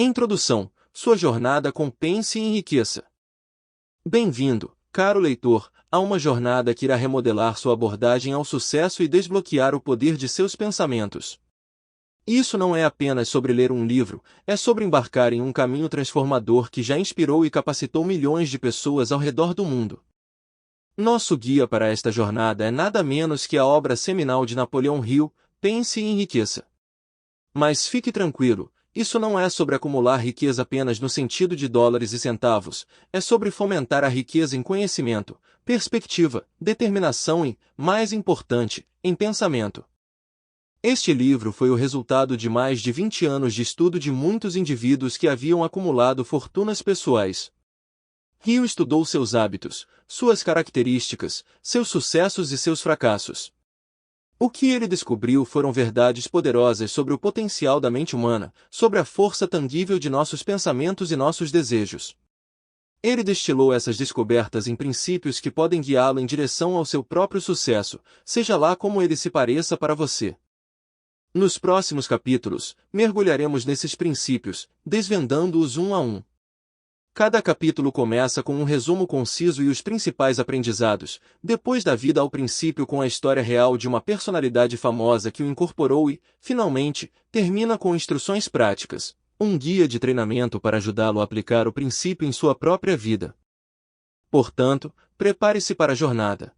Introdução. Sua jornada com Pense e Enriqueça. Bem-vindo, caro leitor, a uma jornada que irá remodelar sua abordagem ao sucesso e desbloquear o poder de seus pensamentos. Isso não é apenas sobre ler um livro, é sobre embarcar em um caminho transformador que já inspirou e capacitou milhões de pessoas ao redor do mundo. Nosso guia para esta jornada é nada menos que a obra seminal de Napoleão Hill, Pense e Enriqueça. Mas fique tranquilo, isso não é sobre acumular riqueza apenas no sentido de dólares e centavos, é sobre fomentar a riqueza em conhecimento, perspectiva, determinação e, mais importante, em pensamento. Este livro foi o resultado de mais de 20 anos de estudo de muitos indivíduos que haviam acumulado fortunas pessoais. Hill estudou seus hábitos, suas características, seus sucessos e seus fracassos. O que ele descobriu foram verdades poderosas sobre o potencial da mente humana, sobre a força tangível de nossos pensamentos e nossos desejos. Ele destilou essas descobertas em princípios que podem guiá-lo em direção ao seu próprio sucesso, seja lá como ele se pareça para você. Nos próximos capítulos, mergulharemos nesses princípios, desvendando-os um a um. Cada capítulo começa com um resumo conciso e os principais aprendizados, depois da vida ao princípio com a história real de uma personalidade famosa que o incorporou e, finalmente, termina com instruções práticas, um guia de treinamento para ajudá-lo a aplicar o princípio em sua própria vida. Portanto, prepare-se para a jornada.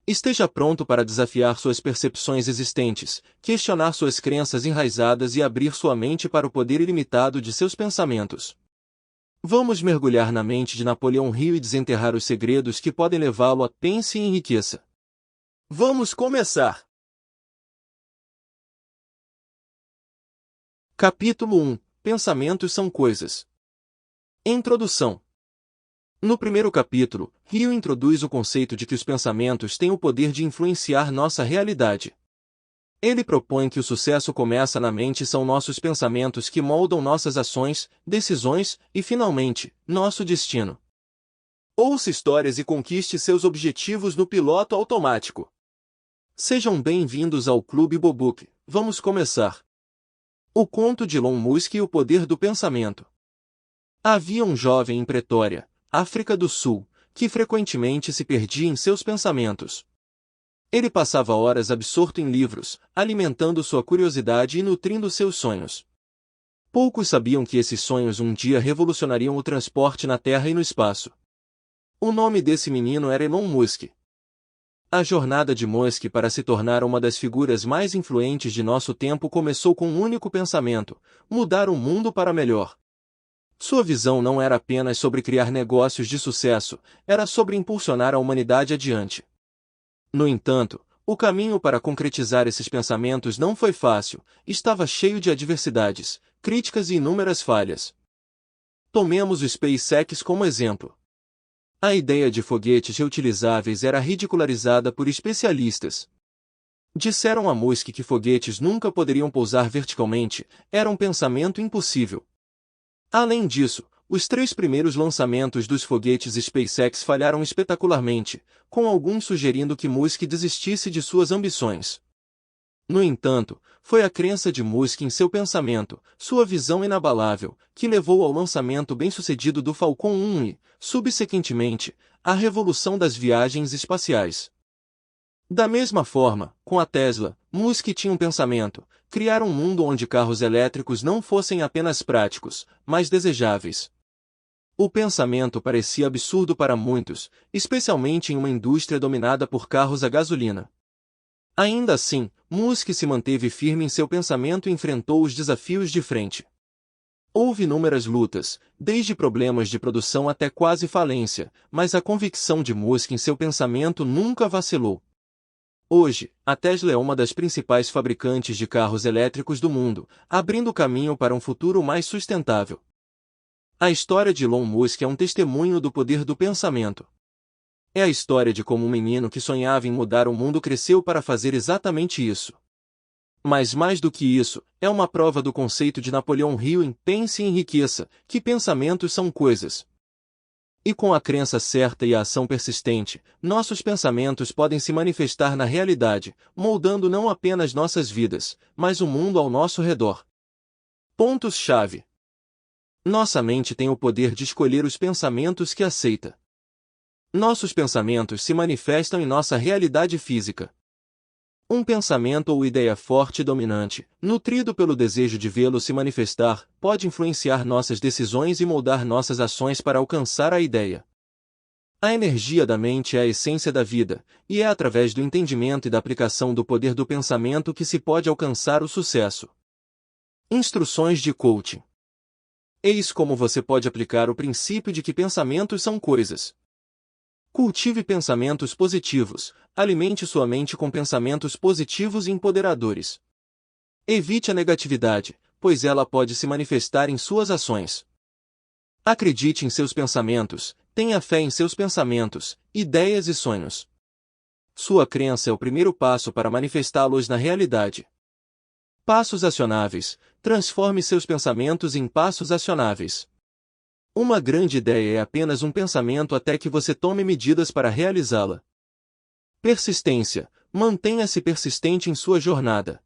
Esteja pronto para desafiar suas percepções existentes, questionar suas crenças enraizadas e abrir sua mente para o poder ilimitado de seus pensamentos. Vamos mergulhar na mente de Napoleão Hill e desenterrar os segredos que podem levá-lo a Pense e Enriqueça. Vamos começar! Capítulo 1. Pensamentos são coisas. Introdução. No primeiro capítulo, Hill introduz o conceito de que os pensamentos têm o poder de influenciar nossa realidade. Ele propõe que o sucesso começa na mente e são nossos pensamentos que moldam nossas ações, decisões e, finalmente, nosso destino. Ouça histórias e conquiste seus objetivos no piloto automático. Sejam bem-vindos ao Clube Bobook. Vamos começar. O conto de Elon Musk e o poder do pensamento. Havia um jovem em Pretória, África do Sul, que frequentemente se perdia em seus pensamentos. Ele passava horas absorto em livros, alimentando sua curiosidade e nutrindo seus sonhos. Poucos sabiam que esses sonhos um dia revolucionariam o transporte na Terra e no espaço. O nome desse menino era Elon Musk. A jornada de Musk para se tornar uma das figuras mais influentes de nosso tempo começou com um único pensamento: mudar o mundo para melhor. Sua visão não era apenas sobre criar negócios de sucesso, era sobre impulsionar a humanidade adiante. No entanto, o caminho para concretizar esses pensamentos não foi fácil, estava cheio de adversidades, críticas e inúmeras falhas. Tomemos o SpaceX como exemplo. A ideia de foguetes reutilizáveis era ridicularizada por especialistas. Disseram a Musk que foguetes nunca poderiam pousar verticalmente, era um pensamento impossível. Além disso, os 3 primeiros lançamentos dos foguetes SpaceX falharam espetacularmente, com alguns sugerindo que Musk desistisse de suas ambições. No entanto, foi a crença de Musk em seu pensamento, sua visão inabalável, que levou ao lançamento bem-sucedido do Falcon 1 e, subsequentemente, à revolução das viagens espaciais. Da mesma forma, com a Tesla, Musk tinha um pensamento: criar um mundo onde carros elétricos não fossem apenas práticos, mas desejáveis. O pensamento parecia absurdo para muitos, especialmente em uma indústria dominada por carros a gasolina. Ainda assim, Musk se manteve firme em seu pensamento e enfrentou os desafios de frente. Houve inúmeras lutas, desde problemas de produção até quase falência, mas a convicção de Musk em seu pensamento nunca vacilou. Hoje, a Tesla é uma das principais fabricantes de carros elétricos do mundo, abrindo caminho para um futuro mais sustentável. A história de Elon Musk é um testemunho do poder do pensamento. É a história de como um menino que sonhava em mudar o mundo cresceu para fazer exatamente isso. Mas mais do que isso, é uma prova do conceito de Napoleão Hill em Pense e Enriqueça, que pensamentos são coisas. E com a crença certa e a ação persistente, nossos pensamentos podem se manifestar na realidade, moldando não apenas nossas vidas, mas o mundo ao nosso redor. Pontos-chave. Nossa mente tem o poder de escolher os pensamentos que aceita. Nossos pensamentos se manifestam em nossa realidade física. Um pensamento ou ideia forte e dominante, nutrido pelo desejo de vê-lo se manifestar, pode influenciar nossas decisões e moldar nossas ações para alcançar a ideia. A energia da mente é a essência da vida, e é através do entendimento e da aplicação do poder do pensamento que se pode alcançar o sucesso. Instruções de coaching. Eis como você pode aplicar o princípio de que pensamentos são coisas. Cultive pensamentos positivos, alimente sua mente com pensamentos positivos e empoderadores. Evite a negatividade, pois ela pode se manifestar em suas ações. Acredite em seus pensamentos, tenha fé em seus pensamentos, ideias e sonhos. Sua crença é o primeiro passo para manifestá-los na realidade. Passos acionáveis. Transforme seus pensamentos em passos acionáveis. Uma grande ideia é apenas um pensamento até que você tome medidas para realizá-la. Persistência. Mantenha-se persistente em sua jornada.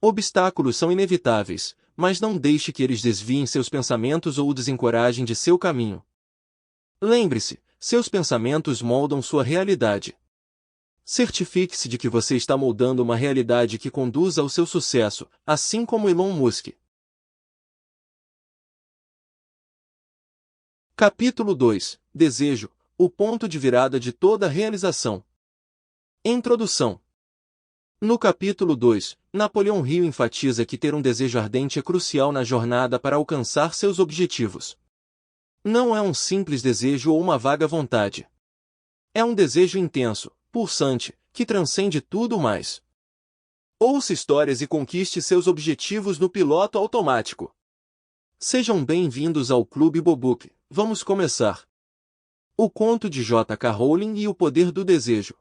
Obstáculos são inevitáveis, mas não deixe que eles desviem seus pensamentos ou o desencorajem de seu caminho. Lembre-se, seus pensamentos moldam sua realidade. Certifique-se de que você está moldando uma realidade que conduza ao seu sucesso, assim como Elon Musk. Capítulo 2. Desejo, o ponto de virada de toda realização. Introdução. No capítulo 2, Napoleão Hill enfatiza que ter um desejo ardente é crucial na jornada para alcançar seus objetivos. Não é um simples desejo ou uma vaga vontade. É um desejo intenso, pulsante, que transcende tudo mais. Ouça histórias e conquiste seus objetivos no piloto automático. Sejam bem-vindos ao Clube Bobook. Vamos começar. O conto de J.K. Rowling e o poder do desejo.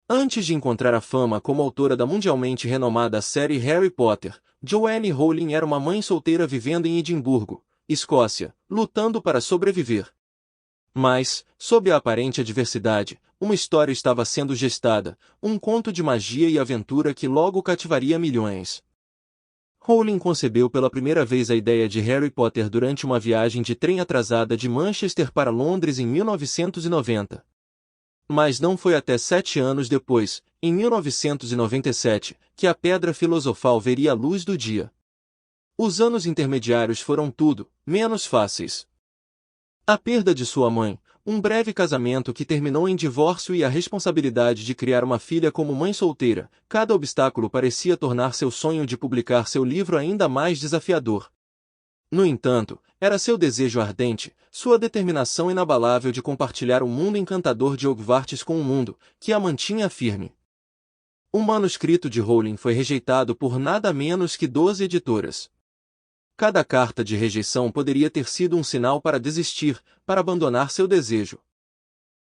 Antes de encontrar a fama como autora da mundialmente renomada série Harry Potter, Joanne Rowling era uma mãe solteira vivendo em Edimburgo, Escócia, lutando para sobreviver. Mas, sob a aparente adversidade, uma história estava sendo gestada, um conto de magia e aventura que logo cativaria milhões. Rowling concebeu pela primeira vez a ideia de Harry Potter durante uma viagem de trem atrasada de Manchester para Londres em 1990. Mas não foi até 7 anos depois, em 1997, que a Pedra Filosofal veria a luz do dia. Os anos intermediários foram tudo, menos fáceis. A perda de sua mãe, um breve casamento que terminou em divórcio e a responsabilidade de criar uma filha como mãe solteira, cada obstáculo parecia tornar seu sonho de publicar seu livro ainda mais desafiador. No entanto, era seu desejo ardente, sua determinação inabalável de compartilhar o mundo encantador de Hogwarts com o mundo, que a mantinha firme. O manuscrito de Rowling foi rejeitado por nada menos que 12 editoras. Cada carta de rejeição poderia ter sido um sinal para desistir, para abandonar seu desejo.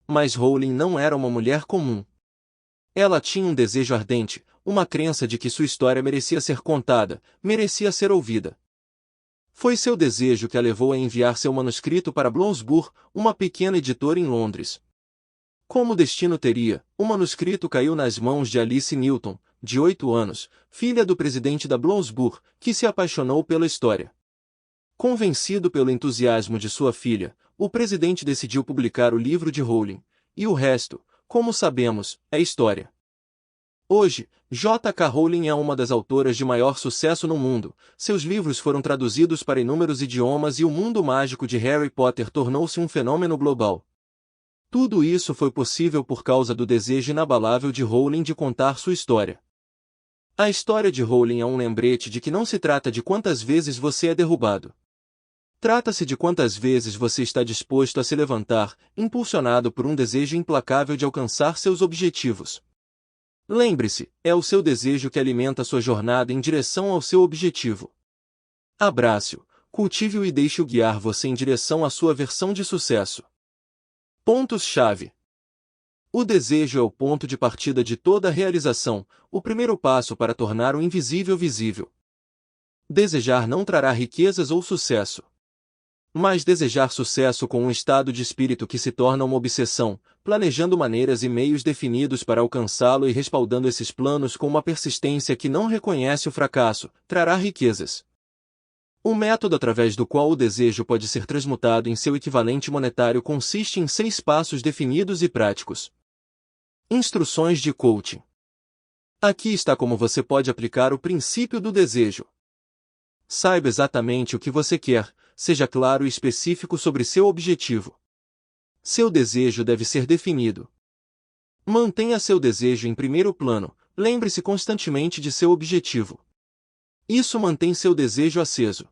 Mas Rowling não era uma mulher comum. Ela tinha um desejo ardente, uma crença de que sua história merecia ser contada, merecia ser ouvida. Foi seu desejo que a levou a enviar seu manuscrito para Bloomsbury, uma pequena editora em Londres. Como o destino teria, o manuscrito caiu nas mãos de Alice Newton, de 8 anos, filha do presidente da Bloomsbury, que se apaixonou pela história. Convencido pelo entusiasmo de sua filha, o presidente decidiu publicar o livro de Rowling, e o resto, como sabemos, é história. Hoje, J.K. Rowling é uma das autoras de maior sucesso no mundo, seus livros foram traduzidos para inúmeros idiomas e o mundo mágico de Harry Potter tornou-se um fenômeno global. Tudo isso foi possível por causa do desejo inabalável de Rowling de contar sua história. A história de Rowling é um lembrete de que não se trata de quantas vezes você é derrubado. Trata-se de quantas vezes você está disposto a se levantar, impulsionado por um desejo implacável de alcançar seus objetivos. Lembre-se, é o seu desejo que alimenta sua jornada em direção ao seu objetivo. Abrace-o, cultive-o e deixe-o guiar você em direção à sua versão de sucesso. Pontos-chave. O desejo é o ponto de partida de toda realização, o primeiro passo para tornar o invisível visível. Desejar não trará riquezas ou sucesso. Mas desejar sucesso com um estado de espírito que se torna uma obsessão, planejando maneiras e meios definidos para alcançá-lo e respaldando esses planos com uma persistência que não reconhece o fracasso, trará riquezas. O método através do qual o desejo pode ser transmutado em seu equivalente monetário consiste em 6 passos definidos e práticos. Instruções de coaching. Aqui está como você pode aplicar o princípio do desejo. Saiba exatamente o que você quer, seja claro e específico sobre seu objetivo. Seu desejo deve ser definido. Mantenha seu desejo em primeiro plano, lembre-se constantemente de seu objetivo. Isso mantém seu desejo aceso.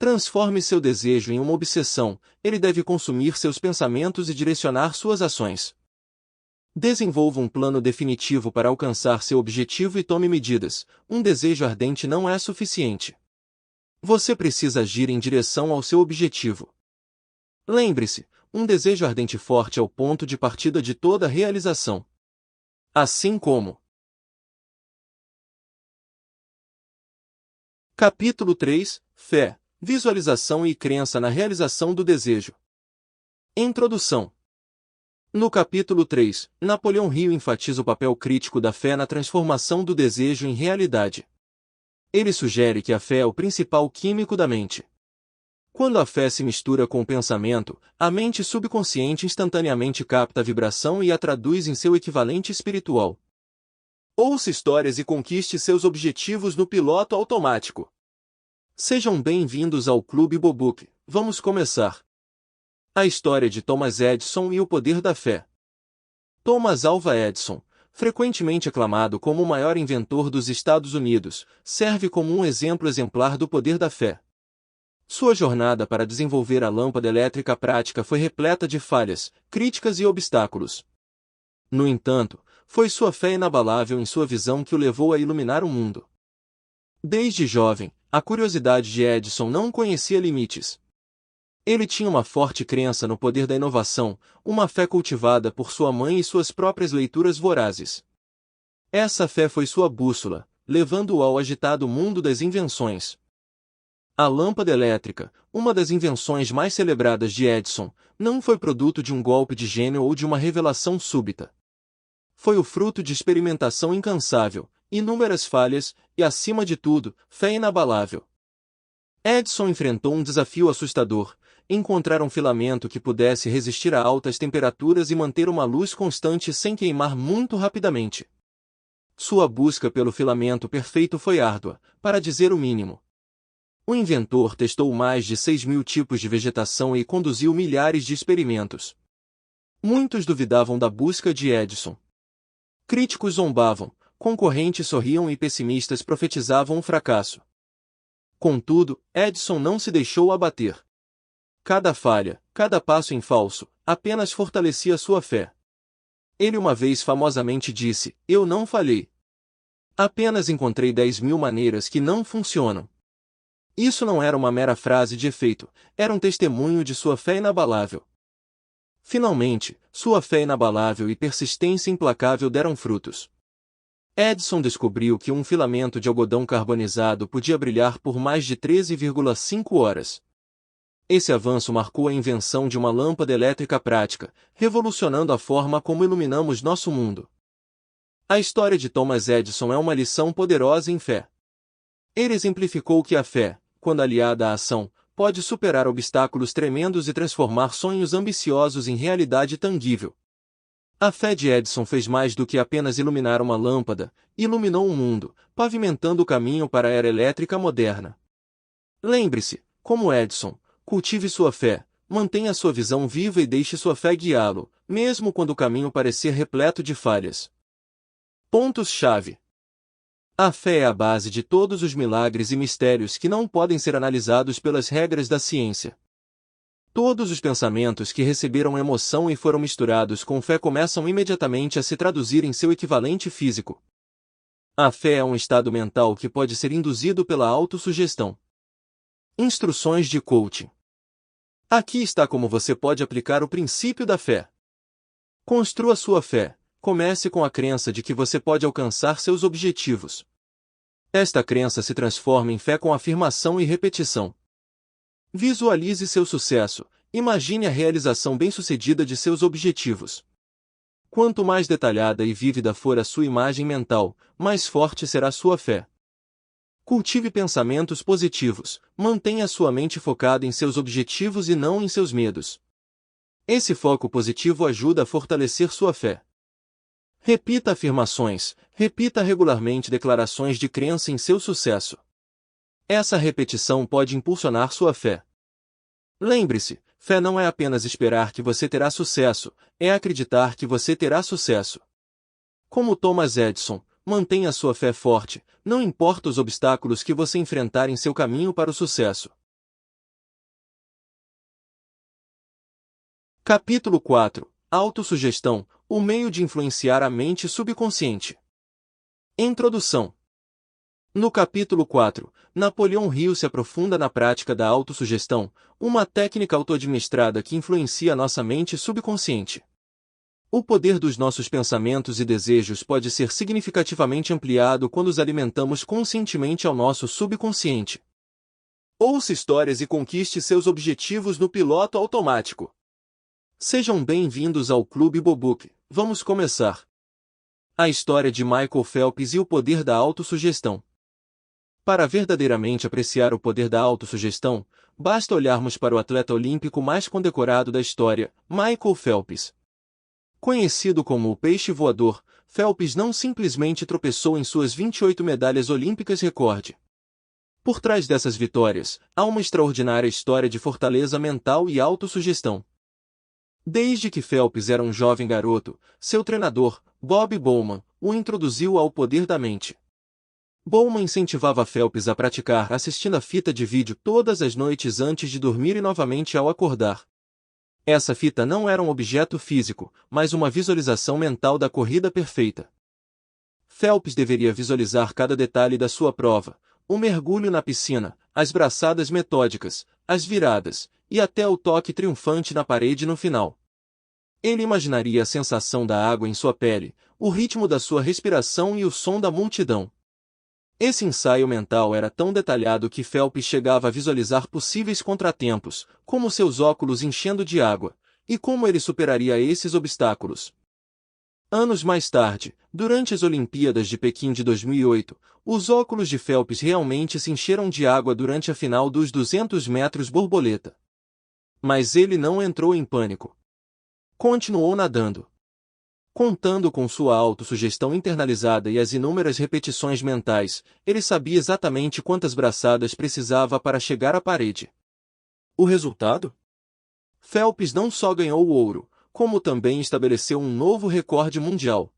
Transforme seu desejo em uma obsessão, ele deve consumir seus pensamentos e direcionar suas ações. Desenvolva um plano definitivo para alcançar seu objetivo e tome medidas. Um desejo ardente não é suficiente. Você precisa agir em direção ao seu objetivo. Lembre-se, um desejo ardente forte é o ponto de partida de toda realização. Assim como Capítulo 3 – Fé, visualização e crença na realização do desejo. Introdução. No capítulo 3, Napoleão Hill enfatiza o papel crítico da fé na transformação do desejo em realidade. Ele sugere que a fé é o principal químico da mente. Quando a fé se mistura com o pensamento, a mente subconsciente instantaneamente capta a vibração e a traduz em seu equivalente espiritual. Ouça histórias e conquiste seus objetivos no piloto automático. Sejam bem-vindos ao Clube Bobook. Vamos começar. A história de Thomas Edison e o poder da fé. Thomas Alva Edison, frequentemente aclamado como o maior inventor dos Estados Unidos, serve como um exemplo exemplar do poder da fé. Sua jornada para desenvolver a lâmpada elétrica prática foi repleta de falhas, críticas e obstáculos. No entanto, foi sua fé inabalável em sua visão que o levou a iluminar o mundo. Desde jovem, a curiosidade de Edison não conhecia limites. Ele tinha uma forte crença no poder da inovação, uma fé cultivada por sua mãe e suas próprias leituras vorazes. Essa fé foi sua bússola, levando-o ao agitado mundo das invenções. A lâmpada elétrica, uma das invenções mais celebradas de Edison, não foi produto de um golpe de gênio ou de uma revelação súbita. Foi o fruto de experimentação incansável, inúmeras falhas e, acima de tudo, fé inabalável. Edison enfrentou um desafio assustador: encontrar um filamento que pudesse resistir a altas temperaturas e manter uma luz constante sem queimar muito rapidamente. Sua busca pelo filamento perfeito foi árdua, para dizer o mínimo. O inventor testou mais de 6.000 tipos de vegetação e conduziu milhares de experimentos. Muitos duvidavam da busca de Edison. Críticos zombavam, concorrentes sorriam e pessimistas profetizavam um fracasso. Contudo, Edison não se deixou abater. Cada falha, cada passo em falso, apenas fortalecia sua fé. Ele uma vez famosamente disse: "Eu não falhei. Apenas encontrei 10.000 maneiras que não funcionam." Isso não era uma mera frase de efeito, era um testemunho de sua fé inabalável. Finalmente, sua fé inabalável e persistência implacável deram frutos. Edison descobriu que um filamento de algodão carbonizado podia brilhar por mais de 13,5 horas. Esse avanço marcou a invenção de uma lâmpada elétrica prática, revolucionando a forma como iluminamos nosso mundo. A história de Thomas Edison é uma lição poderosa em fé. Ele exemplificou que a fé, quando aliada à ação, pode superar obstáculos tremendos e transformar sonhos ambiciosos em realidade tangível. A fé de Edison fez mais do que apenas iluminar uma lâmpada, iluminou um mundo, pavimentando o caminho para a era elétrica moderna. Lembre-se, como Edison, cultive sua fé, mantenha sua visão viva e deixe sua fé guiá-lo, mesmo quando o caminho parecer repleto de falhas. Pontos-chave. A fé é a base de todos os milagres e mistérios que não podem ser analisados pelas regras da ciência. Todos os pensamentos que receberam emoção e foram misturados com fé começam imediatamente a se traduzir em seu equivalente físico. A fé é um estado mental que pode ser induzido pela autossugestão. Instruções de coaching. Aqui está como você pode aplicar o princípio da fé. Construa sua fé. Comece com a crença de que você pode alcançar seus objetivos. Esta crença se transforma em fé com afirmação e repetição. Visualize seu sucesso. Imagine a realização bem-sucedida de seus objetivos. Quanto mais detalhada e vívida for a sua imagem mental, mais forte será sua fé. Cultive pensamentos positivos, mantenha sua mente focada em seus objetivos e não em seus medos. Esse foco positivo ajuda a fortalecer sua fé. Repita afirmações, repita regularmente declarações de crença em seu sucesso. Essa repetição pode impulsionar sua fé. Lembre-se, fé não é apenas esperar que você terá sucesso, é acreditar que você terá sucesso. Como Thomas Edison, mantenha sua fé forte, não importa os obstáculos que você enfrentar em seu caminho para o sucesso. Capítulo 4. Autossugestão, o meio de influenciar a mente subconsciente. Introdução. No capítulo 4, Napoleão Hill se aprofunda na prática da autossugestão, uma técnica auto-administrada que influencia nossa mente subconsciente. O poder dos nossos pensamentos e desejos pode ser significativamente ampliado quando os alimentamos conscientemente ao nosso subconsciente. Ouça histórias e conquiste seus objetivos no piloto automático. Sejam bem-vindos ao Clube Bobook. Vamos começar. A história de Michael Phelps e o poder da autossugestão. Para verdadeiramente apreciar o poder da autossugestão, basta olharmos para o atleta olímpico mais condecorado da história, Michael Phelps. Conhecido como o peixe voador, Phelps não simplesmente tropeçou em suas 28 medalhas olímpicas recorde. Por trás dessas vitórias, há uma extraordinária história de fortaleza mental e autossugestão. Desde que Phelps era um jovem garoto, seu treinador, Bob Bowman, o introduziu ao poder da mente. Bowman incentivava Phelps a praticar assistindo a fita de vídeo todas as noites antes de dormir e novamente ao acordar. Essa fita não era um objeto físico, mas uma visualização mental da corrida perfeita. Phelps deveria visualizar cada detalhe da sua prova, o mergulho na piscina, as braçadas metódicas, as viradas, e até o toque triunfante na parede no final. Ele imaginaria a sensação da água em sua pele, o ritmo da sua respiração e o som da multidão. Esse ensaio mental era tão detalhado que Phelps chegava a visualizar possíveis contratempos, como seus óculos enchendo de água, e como ele superaria esses obstáculos. Anos mais tarde, durante as Olimpíadas de Pequim de 2008, os óculos de Phelps realmente se encheram de água durante a final dos 200 metros borboleta. Mas ele não entrou em pânico. Continuou nadando. Contando com sua autossugestão internalizada e as inúmeras repetições mentais, ele sabia exatamente quantas braçadas precisava para chegar à parede. O resultado? Phelps não só ganhou o ouro, como também estabeleceu um novo recorde mundial.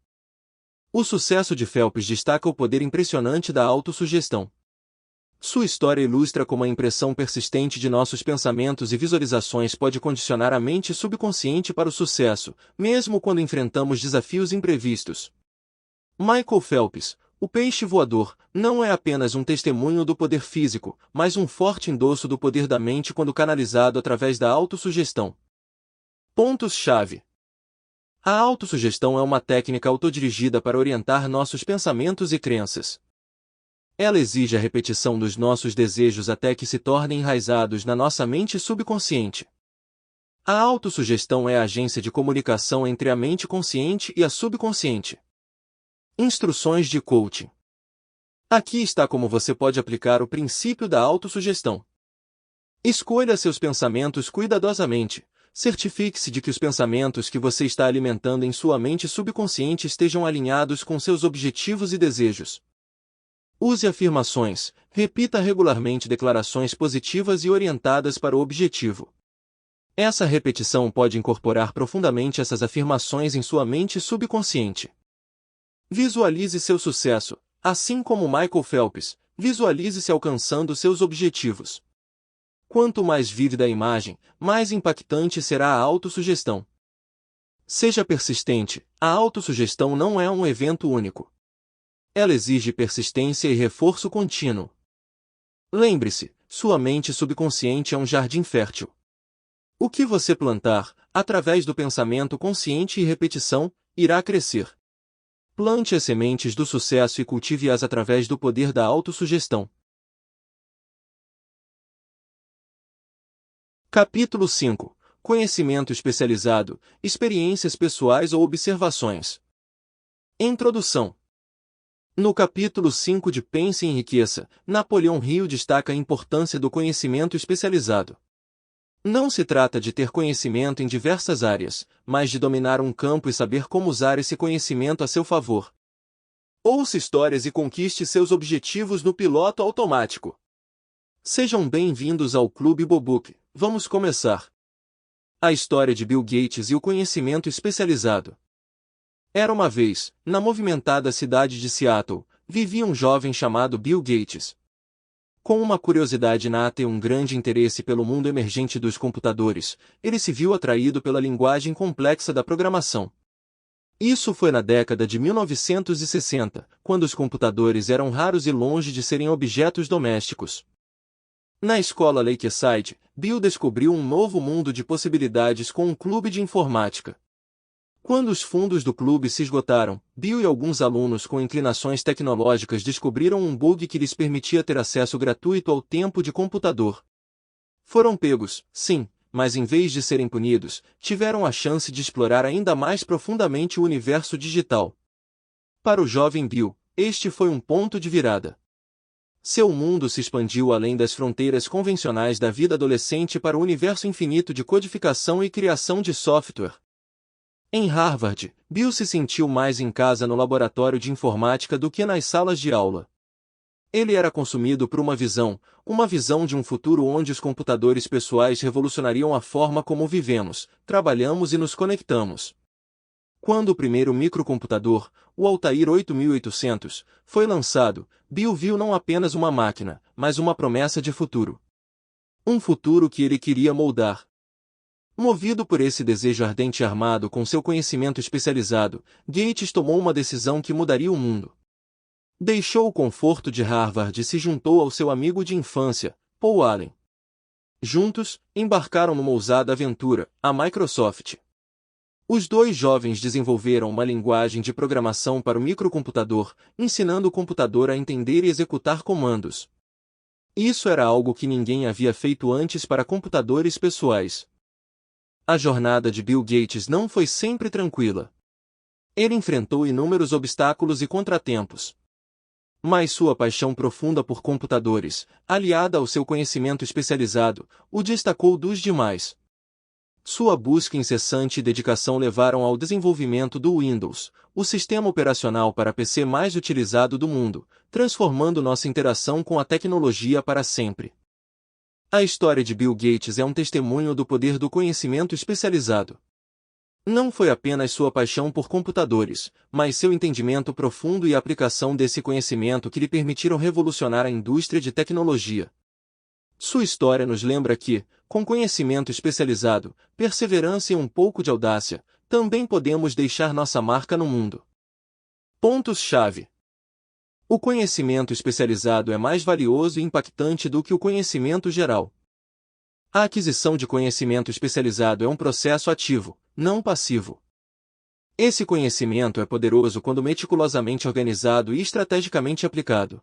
O sucesso de Phelps destaca o poder impressionante da autossugestão. Sua história ilustra como a impressão persistente de nossos pensamentos e visualizações pode condicionar a mente subconsciente para o sucesso, mesmo quando enfrentamos desafios imprevistos. Michael Phelps, o peixe voador, não é apenas um testemunho do poder físico, mas um forte endosso do poder da mente quando canalizado através da autossugestão. Pontos-chave. A autossugestão é uma técnica autodirigida para orientar nossos pensamentos e crenças. Ela exige a repetição dos nossos desejos até que se tornem enraizados na nossa mente subconsciente. A autossugestão é a agência de comunicação entre a mente consciente e a subconsciente. Instruções de coaching. Aqui está como você pode aplicar o princípio da autossugestão. Escolha seus pensamentos cuidadosamente. Certifique-se de que os pensamentos que você está alimentando em sua mente subconsciente estejam alinhados com seus objetivos e desejos. Use afirmações, repita regularmente declarações positivas e orientadas para o objetivo. Essa repetição pode incorporar profundamente essas afirmações em sua mente subconsciente. Visualize seu sucesso, assim como Michael Phelps, visualize-se alcançando seus objetivos. Quanto mais vívida a imagem, mais impactante será a autossugestão. Seja persistente, a autossugestão não é um evento único. Ela exige persistência e reforço contínuo. Lembre-se, sua mente subconsciente é um jardim fértil. O que você plantar, através do pensamento consciente e repetição, irá crescer. Plante as sementes do sucesso e cultive-as através do poder da autossugestão. Capítulo 5. Conhecimento especializado, experiências pessoais ou observações. Introdução. No capítulo 5 de Pense e Enriqueça, Napoleão Hill destaca a importância do conhecimento especializado. Não se trata de ter conhecimento em diversas áreas, mas de dominar um campo e saber como usar esse conhecimento a seu favor. Ouça histórias e conquiste seus objetivos no piloto automático. Sejam bem-vindos ao Clube Bobook. Vamos começar. A história de Bill Gates e o conhecimento especializado. Era uma vez, na movimentada cidade de Seattle, vivia um jovem chamado Bill Gates. Com uma curiosidade inata e um grande interesse pelo mundo emergente dos computadores, ele se viu atraído pela linguagem complexa da programação. Isso foi na década de 1960, quando os computadores eram raros e longe de serem objetos domésticos. Na escola Lakeside, Bill descobriu um novo mundo de possibilidades com um clube de informática. Quando os fundos do clube se esgotaram, Bill e alguns alunos com inclinações tecnológicas descobriram um bug que lhes permitia ter acesso gratuito ao tempo de computador. Foram pegos, sim, mas em vez de serem punidos, tiveram a chance de explorar ainda mais profundamente o universo digital. Para o jovem Bill, este foi um ponto de virada. Seu mundo se expandiu além das fronteiras convencionais da vida adolescente para o universo infinito de codificação e criação de software. Em Harvard, Bill se sentiu mais em casa no laboratório de informática do que nas salas de aula. Ele era consumido por uma visão de um futuro onde os computadores pessoais revolucionariam a forma como vivemos, trabalhamos e nos conectamos. Quando o primeiro microcomputador, o Altair 8800, foi lançado, Bill viu não apenas uma máquina, mas uma promessa de futuro. Um futuro que ele queria moldar. Movido por esse desejo ardente e armado com seu conhecimento especializado, Gates tomou uma decisão que mudaria o mundo. Deixou o conforto de Harvard e se juntou ao seu amigo de infância, Paul Allen. Juntos, embarcaram numa ousada aventura, a Microsoft. Os dois jovens desenvolveram uma linguagem de programação para o microcomputador, ensinando o computador a entender e executar comandos. Isso era algo que ninguém havia feito antes para computadores pessoais. A jornada de Bill Gates não foi sempre tranquila. Ele enfrentou inúmeros obstáculos e contratempos. Mas sua paixão profunda por computadores, aliada ao seu conhecimento especializado, o destacou dos demais. Sua busca incessante e dedicação levaram ao desenvolvimento do Windows, o sistema operacional para PC mais utilizado do mundo, transformando nossa interação com a tecnologia para sempre. A história de Bill Gates é um testemunho do poder do conhecimento especializado. Não foi apenas sua paixão por computadores, mas seu entendimento profundo e a aplicação desse conhecimento que lhe permitiram revolucionar a indústria de tecnologia. Sua história nos lembra que, com conhecimento especializado, perseverança e um pouco de audácia, também podemos deixar nossa marca no mundo. Pontos-chave. O conhecimento especializado é mais valioso e impactante do que o conhecimento geral. A aquisição de conhecimento especializado é um processo ativo, não passivo. Esse conhecimento é poderoso quando meticulosamente organizado e estrategicamente aplicado.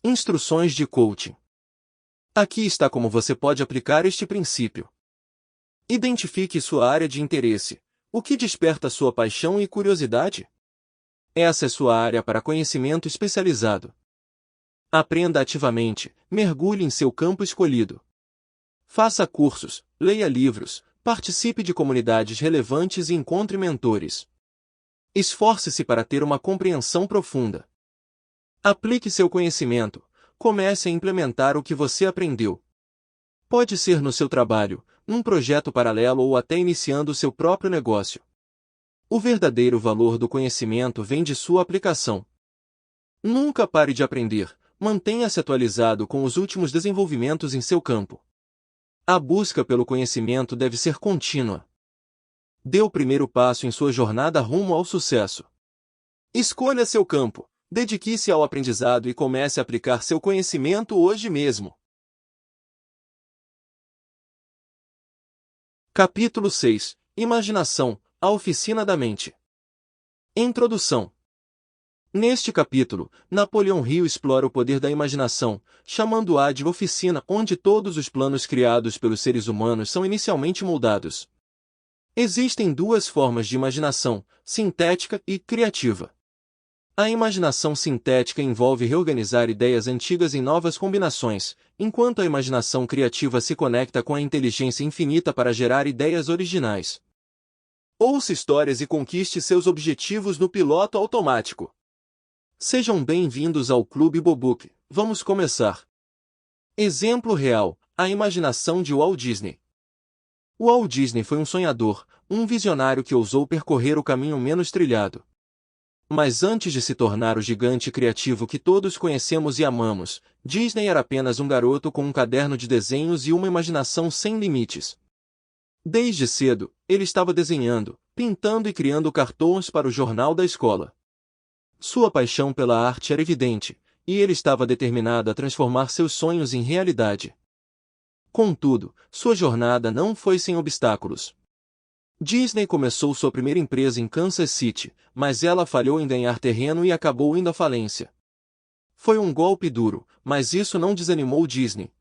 Instruções de coaching. Aqui está como você pode aplicar este princípio. Identifique sua área de interesse. O que desperta sua paixão e curiosidade? Essa é sua área para conhecimento especializado. Aprenda ativamente, mergulhe em seu campo escolhido. Faça cursos, leia livros, participe de comunidades relevantes e encontre mentores. Esforce-se para ter uma compreensão profunda. Aplique seu conhecimento, comece a implementar o que você aprendeu. Pode ser no seu trabalho, num projeto paralelo ou até iniciando seu próprio negócio. O verdadeiro valor do conhecimento vem de sua aplicação. Nunca pare de aprender, mantenha-se atualizado com os últimos desenvolvimentos em seu campo. A busca pelo conhecimento deve ser contínua. Dê o primeiro passo em sua jornada rumo ao sucesso. Escolha seu campo, dedique-se ao aprendizado e comece a aplicar seu conhecimento hoje mesmo. Capítulo 6. Imaginação, a oficina da mente. Introdução. Neste capítulo, Napoleão Hill explora o poder da imaginação, chamando-a de oficina onde todos os planos criados pelos seres humanos são inicialmente moldados. Existem duas formas de imaginação, sintética e criativa. A imaginação sintética envolve reorganizar ideias antigas em novas combinações, enquanto a imaginação criativa se conecta com a inteligência infinita para gerar ideias originais. Ouça histórias e conquiste seus objetivos no piloto automático. Sejam bem-vindos ao Clube Bobook. Vamos começar. Exemplo real: a imaginação de Walt Disney. Walt Disney foi um sonhador, um visionário que ousou percorrer o caminho menos trilhado. Mas antes de se tornar o gigante criativo que todos conhecemos e amamos, Disney era apenas um garoto com um caderno de desenhos e uma imaginação sem limites. Desde cedo, ele estava desenhando, pintando e criando cartões para o jornal da escola. Sua paixão pela arte era evidente, e ele estava determinado a transformar seus sonhos em realidade. Contudo, sua jornada não foi sem obstáculos. Disney começou sua primeira empresa em Kansas City, mas ela falhou em ganhar terreno e acabou indo à falência. Foi um golpe duro, mas isso não desanimou Disney.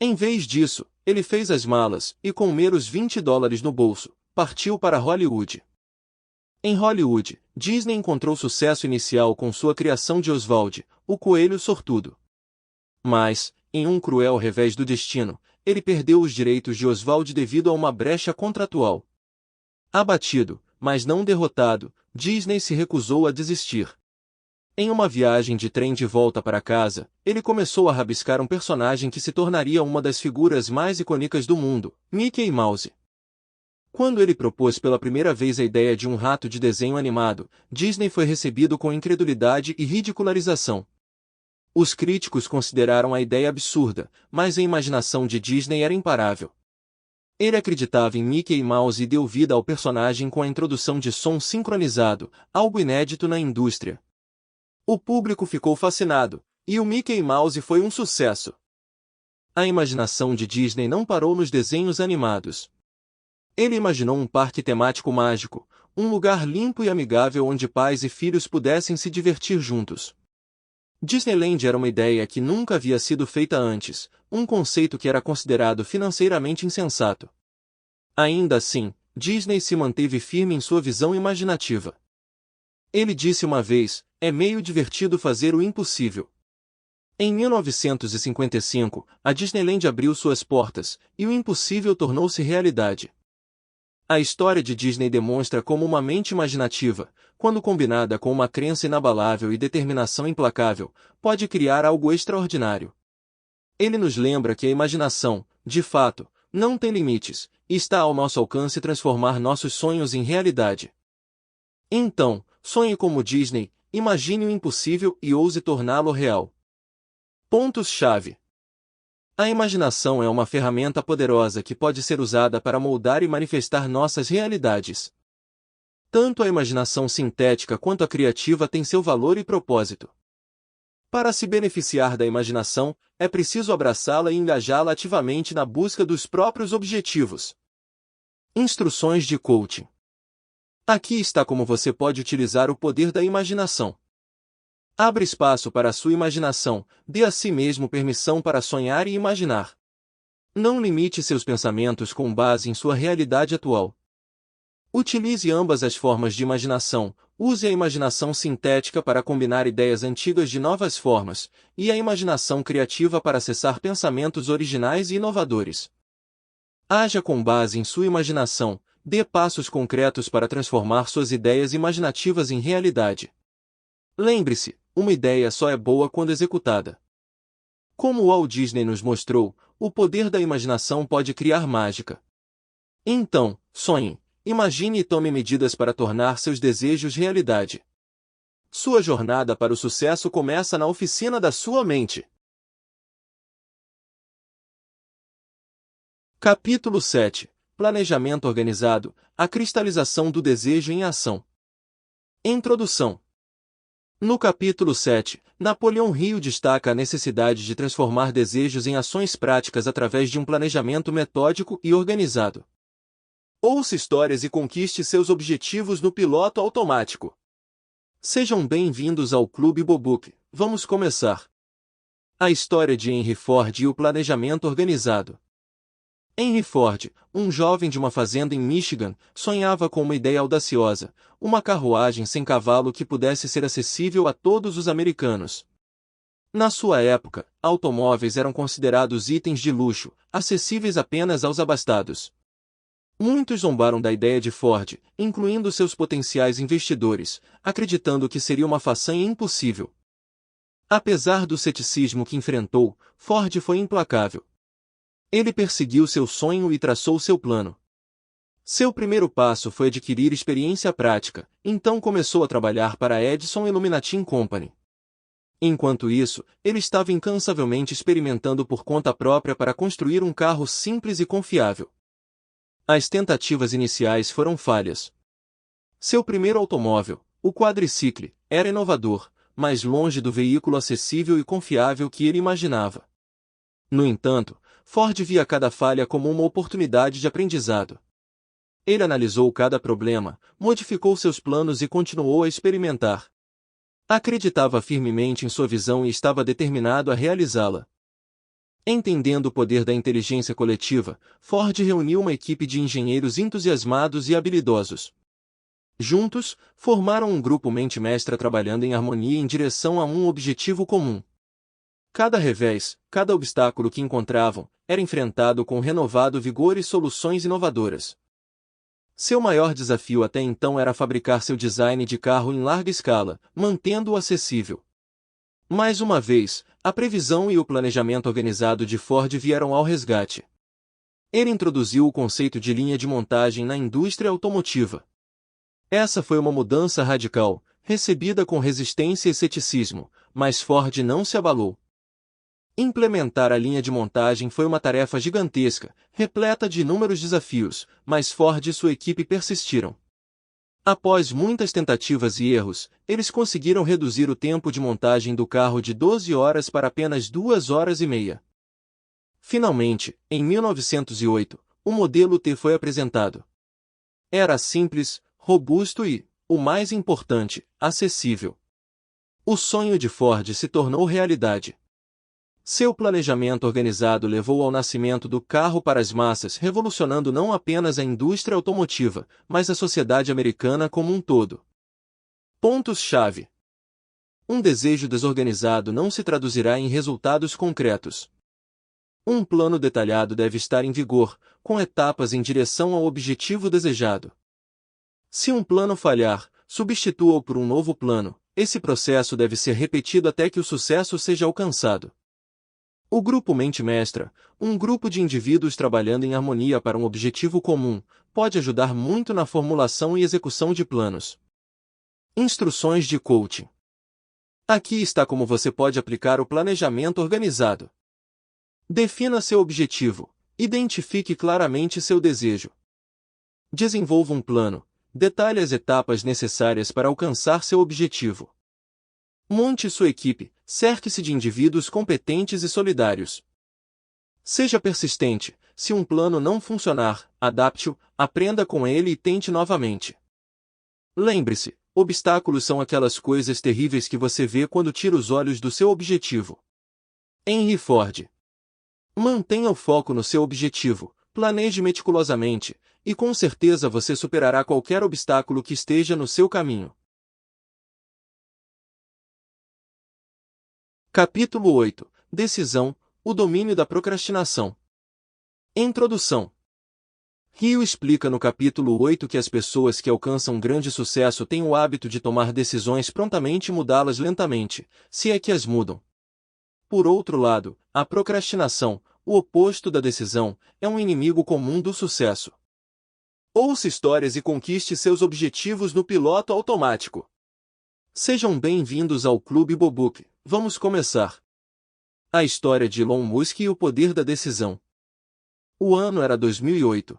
Em vez disso, ele fez as malas e, com meros $20 no bolso, partiu para Hollywood. Em Hollywood, Disney encontrou sucesso inicial com sua criação de Oswald, o coelho sortudo. Mas, em um cruel revés do destino, ele perdeu os direitos de Oswald devido a uma brecha contratual. Abatido, mas não derrotado, Disney se recusou a desistir. Em uma viagem de trem de volta para casa, ele começou a rabiscar um personagem que se tornaria uma das figuras mais icônicas do mundo, Mickey Mouse. Quando ele propôs pela primeira vez a ideia de um rato de desenho animado, Disney foi recebido com incredulidade e ridicularização. Os críticos consideraram a ideia absurda, mas a imaginação de Disney era imparável. Ele acreditava em Mickey Mouse e deu vida ao personagem com a introdução de som sincronizado, algo inédito na indústria. O público ficou fascinado, e o Mickey Mouse foi um sucesso. A imaginação de Disney não parou nos desenhos animados. Ele imaginou um parque temático mágico, um lugar limpo e amigável onde pais e filhos pudessem se divertir juntos. Disneyland era uma ideia que nunca havia sido feita antes, um conceito que era considerado financeiramente insensato. Ainda assim, Disney se manteve firme em sua visão imaginativa. Ele disse uma vez: "É meio divertido fazer o impossível." Em 1955, a Disneyland abriu suas portas, e o impossível tornou-se realidade. A história de Disney demonstra como uma mente imaginativa, quando combinada com uma crença inabalável e determinação implacável, pode criar algo extraordinário. Ele nos lembra que a imaginação, de fato, não tem limites, e está ao nosso alcance transformar nossos sonhos em realidade. Então, sonhe como Disney, imagine o impossível e ouse torná-lo real. Pontos-chave. A imaginação é uma ferramenta poderosa que pode ser usada para moldar e manifestar nossas realidades. Tanto a imaginação sintética quanto a criativa têm seu valor e propósito. Para se beneficiar da imaginação, é preciso abraçá-la e engajá-la ativamente na busca dos próprios objetivos. Instruções de coaching. Aqui está como você pode utilizar o poder da imaginação. Abra espaço para a sua imaginação, dê a si mesmo permissão para sonhar e imaginar. Não limite seus pensamentos com base em sua realidade atual. Utilize ambas as formas de imaginação, use a imaginação sintética para combinar ideias antigas de novas formas, e a imaginação criativa para acessar pensamentos originais e inovadores. Haja com base em sua imaginação, dê passos concretos para transformar suas ideias imaginativas em realidade. Lembre-se, uma ideia só é boa quando executada. Como Walt Disney nos mostrou, o poder da imaginação pode criar mágica. Então, sonhe, imagine e tome medidas para tornar seus desejos realidade. Sua jornada para o sucesso começa na oficina da sua mente. Capítulo 7. Planejamento organizado, a cristalização do desejo em ação. Introdução. No capítulo 7, Napoleão Hill destaca a necessidade de transformar desejos em ações práticas através de um planejamento metódico e organizado. Ouça histórias e conquiste seus objetivos no piloto automático. Sejam bem-vindos ao Clube Bobook. Vamos começar. A história de Henry Ford e o planejamento organizado. Henry Ford, um jovem de uma fazenda em Michigan, sonhava com uma ideia audaciosa, uma carruagem sem cavalo que pudesse ser acessível a todos os americanos. Na sua época, automóveis eram considerados itens de luxo, acessíveis apenas aos abastados. Muitos zombaram da ideia de Ford, incluindo seus potenciais investidores, acreditando que seria uma façanha impossível. Apesar do ceticismo que enfrentou, Ford foi implacável. Ele perseguiu seu sonho e traçou seu plano. Seu primeiro passo foi adquirir experiência prática, então começou a trabalhar para a Edison Illuminating Company. Enquanto isso, ele estava incansavelmente experimentando por conta própria para construir um carro simples e confiável. As tentativas iniciais foram falhas. Seu primeiro automóvel, o quadricicle, era inovador, mas longe do veículo acessível e confiável que ele imaginava. No entanto, Ford via cada falha como uma oportunidade de aprendizado. Ele analisou cada problema, modificou seus planos e continuou a experimentar. Acreditava firmemente em sua visão e estava determinado a realizá-la. Entendendo o poder da inteligência coletiva, Ford reuniu uma equipe de engenheiros entusiasmados e habilidosos. Juntos, formaram um grupo mente mestra trabalhando em harmonia em direção a um objetivo comum. Cada revés, cada obstáculo que encontravam, era enfrentado com renovado vigor e soluções inovadoras. Seu maior desafio até então era fabricar seu design de carro em larga escala, mantendo-o acessível. Mais uma vez, a previsão e o planejamento organizado de Ford vieram ao resgate. Ele introduziu o conceito de linha de montagem na indústria automotiva. Essa foi uma mudança radical, recebida com resistência e ceticismo, mas Ford não se abalou. Implementar a linha de montagem foi uma tarefa gigantesca, repleta de inúmeros desafios, mas Ford e sua equipe persistiram. Após muitas tentativas e erros, eles conseguiram reduzir o tempo de montagem do carro de 12 horas para apenas 2 horas e meia. Finalmente, em 1908, o modelo T foi apresentado. Era simples, robusto e, o mais importante, acessível. O sonho de Ford se tornou realidade. Seu planejamento organizado levou ao nascimento do carro para as massas, revolucionando não apenas a indústria automotiva, mas a sociedade americana como um todo. Pontos-chave. Um desejo desorganizado não se traduzirá em resultados concretos. Um plano detalhado deve estar em vigor, com etapas em direção ao objetivo desejado. Se um plano falhar, substitua-o por um novo plano. Esse processo deve ser repetido até que o sucesso seja alcançado. O grupo mente mestra, um grupo de indivíduos trabalhando em harmonia para um objetivo comum, pode ajudar muito na formulação e execução de planos. Instruções de coaching. Aqui está como você pode aplicar o planejamento organizado. Defina seu objetivo. Identifique claramente seu desejo. Desenvolva um plano. Detalhe as etapas necessárias para alcançar seu objetivo. Monte sua equipe, cerque-se de indivíduos competentes e solidários. Seja persistente, se um plano não funcionar, adapte-o, aprenda com ele e tente novamente. Lembre-se, obstáculos são aquelas coisas terríveis que você vê quando tira os olhos do seu objetivo. Henry Ford. Mantenha o foco no seu objetivo, planeje meticulosamente, e com certeza você superará qualquer obstáculo que esteja no seu caminho. Capítulo 8. Decisão, o domínio da procrastinação. Introdução. Rio explica no capítulo 8 que as pessoas que alcançam grande sucesso têm o hábito de tomar decisões prontamente e mudá-las lentamente, se é que as mudam. Por outro lado, a procrastinação, o oposto da decisão, é um inimigo comum do sucesso. Ouça histórias e conquiste seus objetivos no piloto automático. Sejam bem-vindos ao Clube Bobook. Vamos começar. A história de Elon Musk e o poder da decisão. O ano era 2008.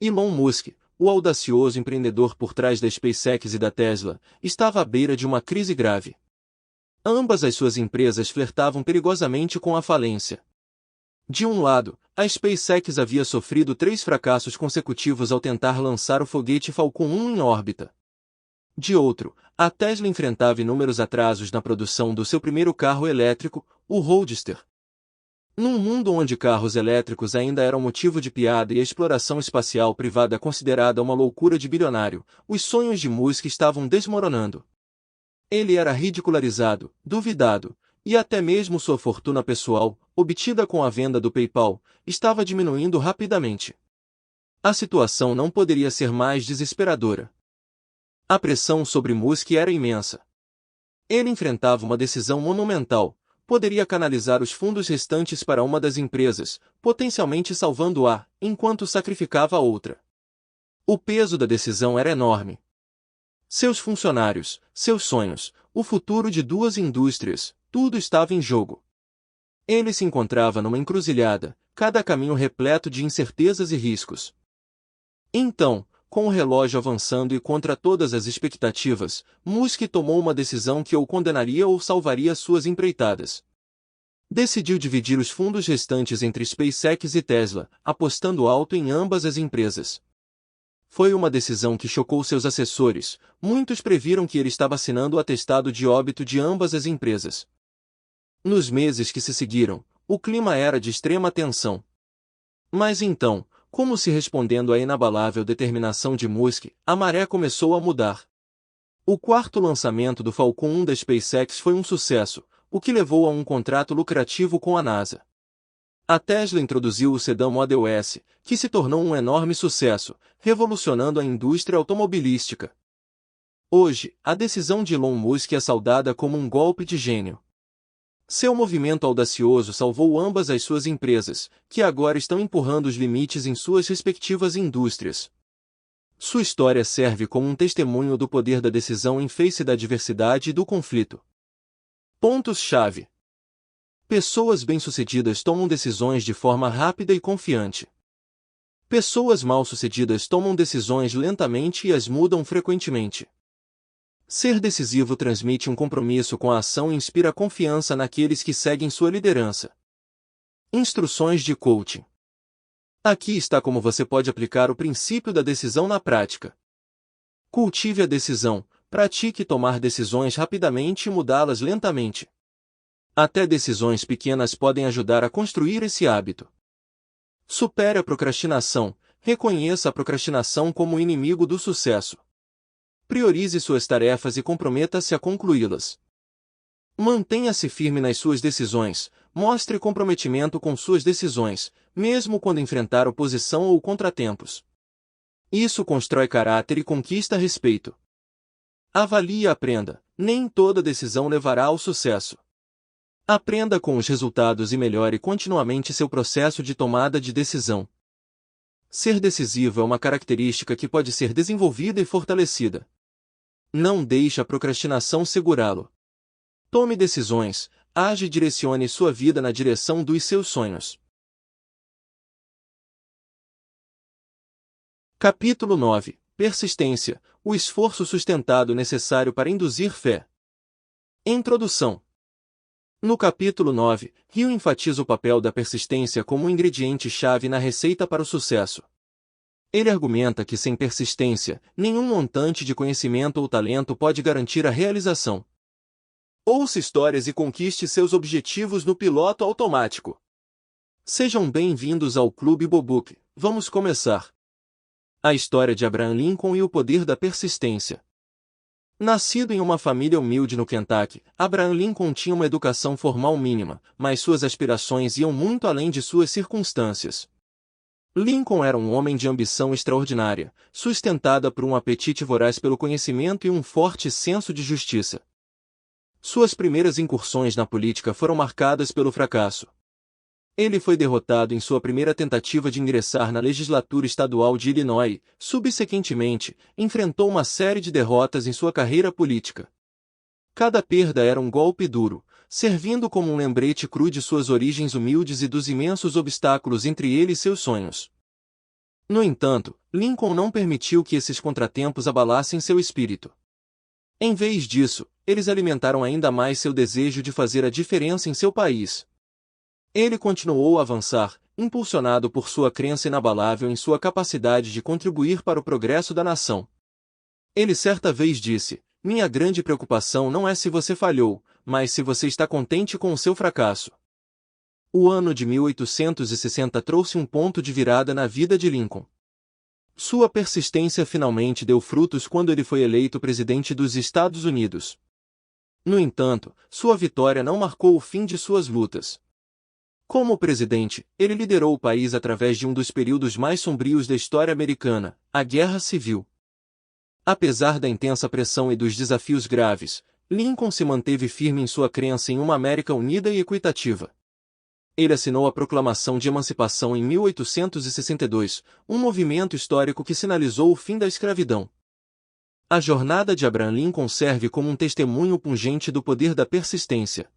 Elon Musk, o audacioso empreendedor por trás da SpaceX e da Tesla, estava à beira de uma crise grave. Ambas as suas empresas flertavam perigosamente com a falência. De um lado, a SpaceX havia sofrido 3 fracassos consecutivos ao tentar lançar o foguete Falcon 1 em órbita. De outro, a Tesla enfrentava inúmeros atrasos na produção do seu primeiro carro elétrico, o Roadster. Num mundo onde carros elétricos ainda eram motivo de piada e a exploração espacial privada considerada uma loucura de bilionário, os sonhos de Musk estavam desmoronando. Ele era ridicularizado, duvidado, e até mesmo sua fortuna pessoal, obtida com a venda do PayPal, estava diminuindo rapidamente. A situação não poderia ser mais desesperadora. A pressão sobre Musk era imensa. Ele enfrentava uma decisão monumental: poderia canalizar os fundos restantes para uma das empresas, potencialmente salvando-a, enquanto sacrificava a outra. O peso da decisão era enorme. Seus funcionários, seus sonhos, o futuro de duas indústrias, tudo estava em jogo. Ele se encontrava numa encruzilhada, cada caminho repleto de incertezas e riscos. Então, com o relógio avançando e contra todas as expectativas, Musk tomou uma decisão que ou condenaria ou salvaria suas empreitadas. Decidiu dividir os fundos restantes entre SpaceX e Tesla, apostando alto em ambas as empresas. Foi uma decisão que chocou seus assessores. Muitos previram que ele estava assinando o atestado de óbito de ambas as empresas. Nos meses que se seguiram, o clima era de extrema tensão. Mas então, como se respondendo à inabalável determinação de Musk, a maré começou a mudar. O quarto lançamento do Falcon 1 da SpaceX foi um sucesso, o que levou a um contrato lucrativo com a NASA. A Tesla introduziu o sedã Model S, que se tornou um enorme sucesso, revolucionando a indústria automobilística. Hoje, a decisão de Elon Musk é saudada como um golpe de gênio. Seu movimento audacioso salvou ambas as suas empresas, que agora estão empurrando os limites em suas respectivas indústrias. Sua história serve como um testemunho do poder da decisão em face da adversidade e do conflito. Pontos-chave. Pessoas bem-sucedidas tomam decisões de forma rápida e confiante. Pessoas mal-sucedidas tomam decisões lentamente e as mudam frequentemente. Ser decisivo transmite um compromisso com a ação e inspira confiança naqueles que seguem sua liderança. Instruções de coaching. Aqui está como você pode aplicar o princípio da decisão na prática. Cultive a decisão, pratique tomar decisões rapidamente e mudá-las lentamente. Até decisões pequenas podem ajudar a construir esse hábito. Supere a procrastinação. Reconheça a procrastinação como o inimigo do sucesso. Priorize suas tarefas e comprometa-se a concluí-las. Mantenha-se firme nas suas decisões. Mostre comprometimento com suas decisões, mesmo quando enfrentar oposição ou contratempos. Isso constrói caráter e conquista respeito. Avalie e aprenda. Nem toda decisão levará ao sucesso. Aprenda com os resultados e melhore continuamente seu processo de tomada de decisão. Ser decisivo é uma característica que pode ser desenvolvida e fortalecida. Não deixe a procrastinação segurá-lo. Tome decisões, age e direcione sua vida na direção dos seus sonhos. Capítulo 9. Persistência, o esforço sustentado necessário para induzir fé. Introdução. No capítulo 9, Rio enfatiza o papel da persistência como um ingrediente-chave na receita para o sucesso. Ele argumenta que sem persistência, nenhum montante de conhecimento ou talento pode garantir a realização. Ouça histórias e conquiste seus objetivos no piloto automático. Sejam bem-vindos ao Clube Bobook. Vamos começar. A história de Abraham Lincoln e o poder da persistência. Nascido em uma família humilde no Kentucky, Abraham Lincoln tinha uma educação formal mínima, mas suas aspirações iam muito além de suas circunstâncias. Lincoln era um homem de ambição extraordinária, sustentada por um apetite voraz pelo conhecimento e um forte senso de justiça. Suas primeiras incursões na política foram marcadas pelo fracasso. Ele foi derrotado em sua primeira tentativa de ingressar na legislatura estadual de Illinois. Subsequentemente, enfrentou uma série de derrotas em sua carreira política. Cada perda era um golpe duro, servindo como um lembrete cru de suas origens humildes e dos imensos obstáculos entre ele e seus sonhos. No entanto, Lincoln não permitiu que esses contratempos abalassem seu espírito. Em vez disso, eles alimentaram ainda mais seu desejo de fazer a diferença em seu país. Ele continuou a avançar, impulsionado por sua crença inabalável em sua capacidade de contribuir para o progresso da nação. Ele certa vez disse: "Minha grande preocupação não é se você falhou, mas se você está contente com o seu fracasso." O ano de 1860 trouxe um ponto de virada na vida de Lincoln. Sua persistência finalmente deu frutos quando ele foi eleito presidente dos Estados Unidos. No entanto, sua vitória não marcou o fim de suas lutas. Como presidente, ele liderou o país através de um dos períodos mais sombrios da história americana, a Guerra Civil. Apesar da intensa pressão e dos desafios graves, Lincoln se manteve firme em sua crença em uma América unida e equitativa. Ele assinou a Proclamação de Emancipação em 1862, um movimento histórico que sinalizou o fim da escravidão. A jornada de Abraham Lincoln serve como um testemunho pungente do poder da persistência.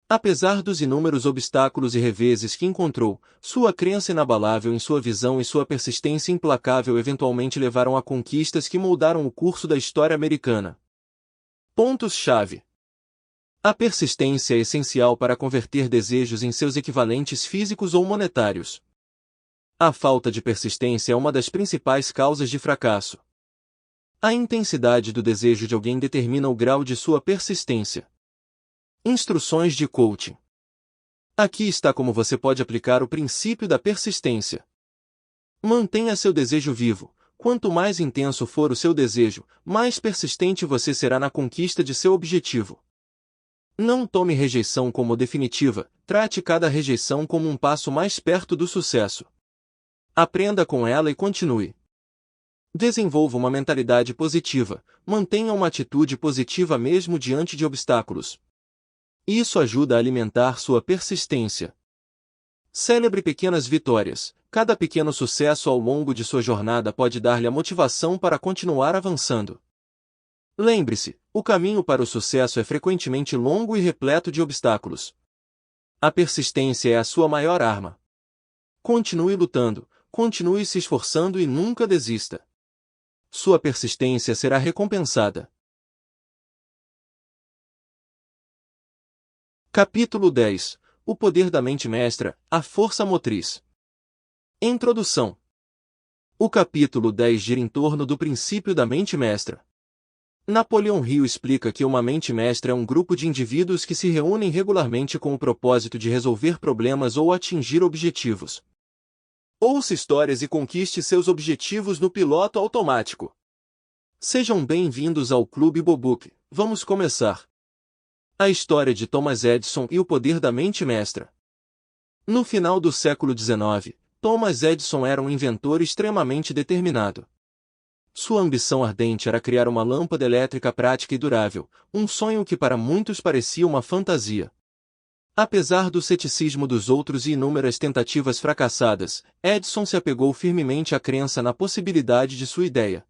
Apesar dos inúmeros obstáculos e reveses que encontrou, sua crença inabalável em sua visão e sua persistência implacável eventualmente levaram a conquistas que moldaram o curso da história americana. Pontos-chave. A persistência é essencial para converter desejos em seus equivalentes físicos ou monetários. A falta de persistência é uma das principais causas de fracasso. A intensidade do desejo de alguém determina o grau de sua persistência. Instruções de coaching. Aqui está como você pode aplicar o princípio da persistência. Mantenha seu desejo vivo. Quanto mais intenso for o seu desejo, mais persistente você será na conquista de seu objetivo. Não tome rejeição como definitiva, trate cada rejeição como um passo mais perto do sucesso. Aprenda com ela e continue. Desenvolva uma mentalidade positiva, mantenha uma atitude positiva mesmo diante de obstáculos. Isso ajuda a alimentar sua persistência. Celebre pequenas vitórias. Cada pequeno sucesso ao longo de sua jornada pode dar-lhe a motivação para continuar avançando. Lembre-se, o caminho para o sucesso é frequentemente longo e repleto de obstáculos. A persistência é a sua maior arma. Continue lutando, continue se esforçando e nunca desista. Sua persistência será recompensada. Capítulo 10. O poder da mente mestra, a força motriz. Introdução. O capítulo 10 gira em torno do princípio da mente mestra. Napoleão Hill explica que uma mente mestra é um grupo de indivíduos que se reúnem regularmente com o propósito de resolver problemas ou atingir objetivos. Ouça histórias e conquiste seus objetivos no piloto automático. Sejam bem-vindos ao Clube Bobook. Vamos começar. A história de Thomas Edison e o poder da mente mestra. No final do século XIX, Thomas Edison era um inventor extremamente determinado. Sua ambição ardente era criar uma lâmpada elétrica prática e durável, um sonho que para muitos parecia uma fantasia. Apesar do ceticismo dos outros e inúmeras tentativas fracassadas, Edison se apegou firmemente à crença na possibilidade de sua ideia.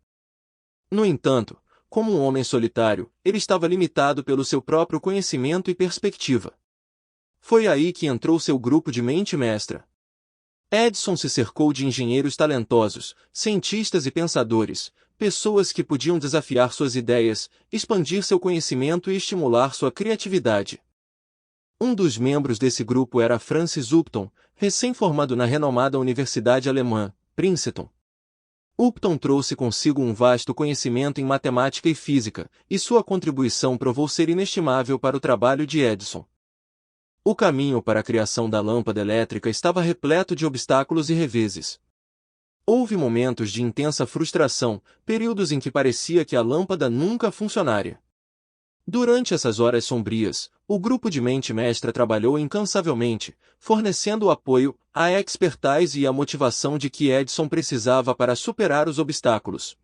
No entanto, como um homem solitário, ele estava limitado pelo seu próprio conhecimento e perspectiva. Foi aí que entrou seu grupo de mente mestra. Edison se cercou de engenheiros talentosos, cientistas e pensadores, pessoas que podiam desafiar suas ideias, expandir seu conhecimento e estimular sua criatividade. Um dos membros desse grupo era Francis Upton, recém-formado na renomada Universidade Alemã, Princeton. Upton trouxe consigo um vasto conhecimento em matemática e física, e sua contribuição provou ser inestimável para o trabalho de Edison. O caminho para a criação da lâmpada elétrica estava repleto de obstáculos e reveses. Houve momentos de intensa frustração, períodos em que parecia que a lâmpada nunca funcionaria. Durante essas horas sombrias, o grupo de mente mestra trabalhou incansavelmente, fornecendo o apoio, a expertise e a motivação de que Edison precisava para superar os obstáculos.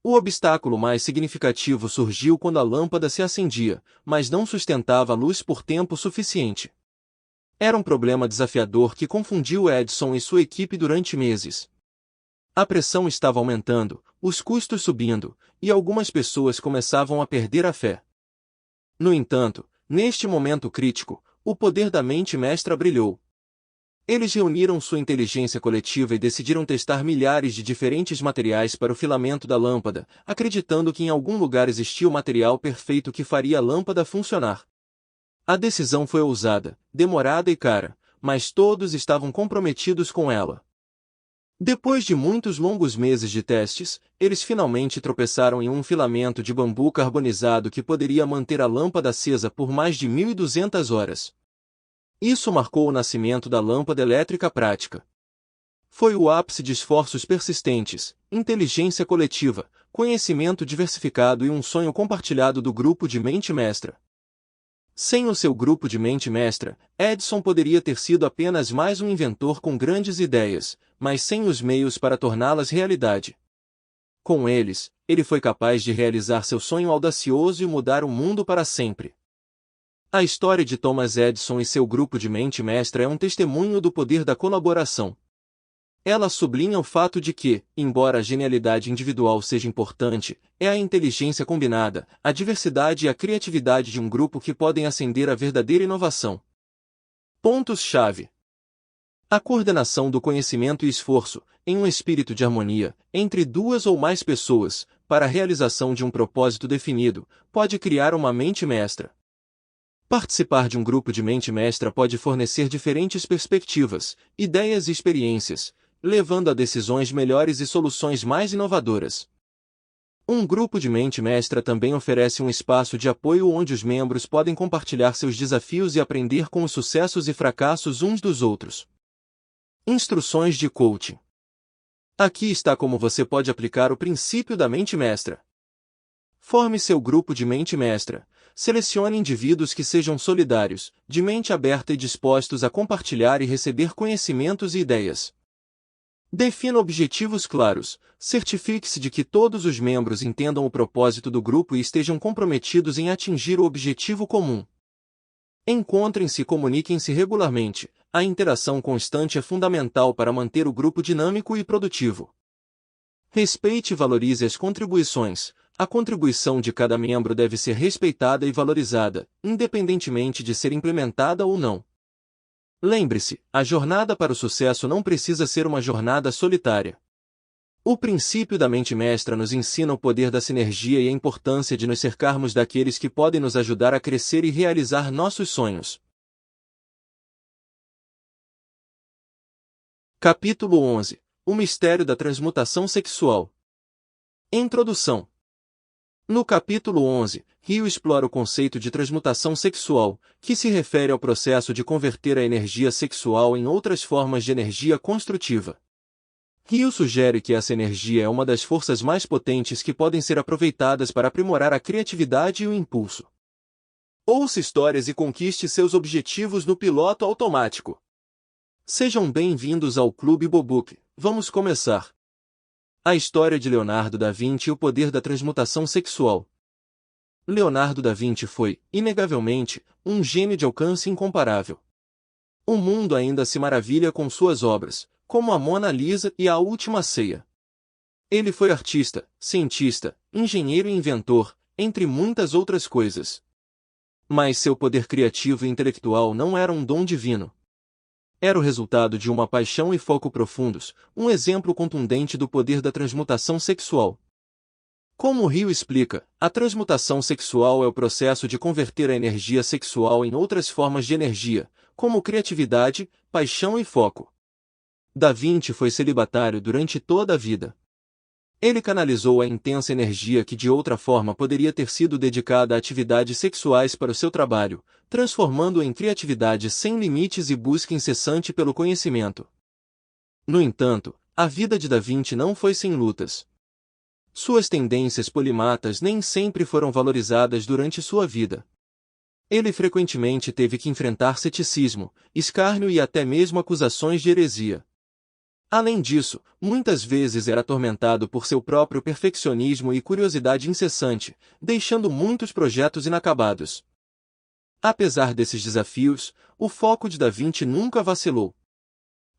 O obstáculo mais significativo surgiu quando a lâmpada se acendia, mas não sustentava a luz por tempo suficiente. Era um problema desafiador que confundiu Edison e sua equipe durante meses. A pressão estava aumentando, os custos subindo, e algumas pessoas começavam a perder a fé. No entanto, neste momento crítico, o poder da mente mestra brilhou. Eles reuniram sua inteligência coletiva e decidiram testar milhares de diferentes materiais para o filamento da lâmpada, acreditando que em algum lugar existia o material perfeito que faria a lâmpada funcionar. A decisão foi ousada, demorada e cara, mas todos estavam comprometidos com ela. Depois de muitos longos meses de testes, eles finalmente tropeçaram em um filamento de bambu carbonizado que poderia manter a lâmpada acesa por mais de 1.200 horas. Isso marcou o nascimento da lâmpada elétrica prática. Foi o ápice de esforços persistentes, inteligência coletiva, conhecimento diversificado e um sonho compartilhado do grupo de mente mestra. Sem o seu grupo de mente mestra, Edison poderia ter sido apenas mais um inventor com grandes ideias, mas sem os meios para torná-las realidade. Com eles, ele foi capaz de realizar seu sonho audacioso e mudar o mundo para sempre. A história de Thomas Edison e seu grupo de mente mestra é um testemunho do poder da colaboração. Ela sublinha o fato de que, embora a genialidade individual seja importante, é a inteligência combinada, a diversidade e a criatividade de um grupo que podem acender a verdadeira inovação. Pontos-chave: a coordenação do conhecimento e esforço, em um espírito de harmonia, entre duas ou mais pessoas, para a realização de um propósito definido, pode criar uma mente mestra. Participar de um grupo de mente mestra pode fornecer diferentes perspectivas, ideias e experiências, levando a decisões melhores e soluções mais inovadoras. Um grupo de mente mestra também oferece um espaço de apoio onde os membros podem compartilhar seus desafios e aprender com os sucessos e fracassos uns dos outros. Instruções de coaching. Aqui está como você pode aplicar o princípio da mente mestra. Forme seu grupo de mente mestra. Selecione indivíduos que sejam solidários, de mente aberta e dispostos a compartilhar e receber conhecimentos e ideias. Defina objetivos claros. Certifique-se de que todos os membros entendam o propósito do grupo e estejam comprometidos em atingir o objetivo comum. Encontrem-se e comuniquem-se regularmente. A interação constante é fundamental para manter o grupo dinâmico e produtivo. Respeite e valorize as contribuições. A contribuição de cada membro deve ser respeitada e valorizada, independentemente de ser implementada ou não. Lembre-se, a jornada para o sucesso não precisa ser uma jornada solitária. O princípio da mente mestra nos ensina o poder da sinergia e a importância de nos cercarmos daqueles que podem nos ajudar a crescer e realizar nossos sonhos. Capítulo 11. O mistério da transmutação sexual. Introdução. No capítulo 11, Rio explora o conceito de transmutação sexual, que se refere ao processo de converter a energia sexual em outras formas de energia construtiva. Rio sugere que essa energia é uma das forças mais potentes que podem ser aproveitadas para aprimorar a criatividade e o impulso. Ouça histórias e conquiste seus objetivos no piloto automático. Sejam bem-vindos ao Clube Bobook. Vamos começar. A história de Leonardo da Vinci e o poder da transmutação sexual. Leonardo da Vinci foi, inegavelmente, um gênio de alcance incomparável. O mundo ainda se maravilha com suas obras, como a Mona Lisa e a Última Ceia. Ele foi artista, cientista, engenheiro e inventor, entre muitas outras coisas. Mas seu poder criativo e intelectual não era um dom divino. Era o resultado de uma paixão e foco profundos, um exemplo contundente do poder da transmutação sexual. Como Rio explica, a transmutação sexual é o processo de converter a energia sexual em outras formas de energia, como criatividade, paixão e foco. Da Vinci foi celibatário durante toda a vida. Ele canalizou a intensa energia que de outra forma poderia ter sido dedicada a atividades sexuais para o seu trabalho, transformando-o em criatividade sem limites e busca incessante pelo conhecimento. No entanto, a vida de Da Vinci não foi sem lutas. Suas tendências polimatas nem sempre foram valorizadas durante sua vida. Ele frequentemente teve que enfrentar ceticismo, escárnio e até mesmo acusações de heresia. Além disso, muitas vezes era atormentado por seu próprio perfeccionismo e curiosidade incessante, deixando muitos projetos inacabados. Apesar desses desafios, o foco de Da Vinci nunca vacilou.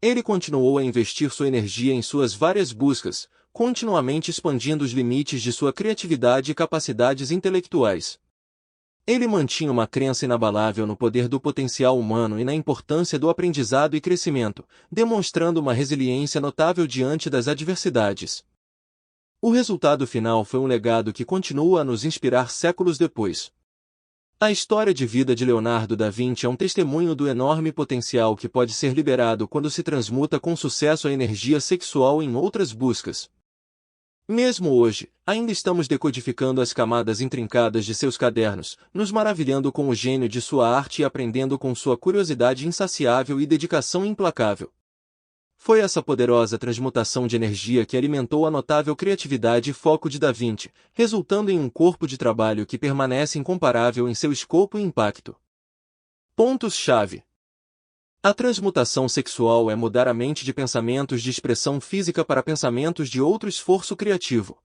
Ele continuou a investir sua energia em suas várias buscas, continuamente expandindo os limites de sua criatividade e capacidades intelectuais. Ele mantinha uma crença inabalável no poder do potencial humano e na importância do aprendizado e crescimento, demonstrando uma resiliência notável diante das adversidades. O resultado final foi um legado que continua a nos inspirar séculos depois. A história de vida de Leonardo da Vinci é um testemunho do enorme potencial que pode ser liberado quando se transmuta com sucesso a energia sexual em outras buscas. Mesmo hoje, ainda estamos decodificando as camadas intrincadas de seus cadernos, nos maravilhando com o gênio de sua arte e aprendendo com sua curiosidade insaciável e dedicação implacável. Foi essa poderosa transmutação de energia que alimentou a notável criatividade e foco de Da Vinci, resultando em um corpo de trabalho que permanece incomparável em seu escopo e impacto. Pontos-chave. A transmutação sexual é mudar a mente de pensamentos de expressão física para pensamentos de outro esforço criativo.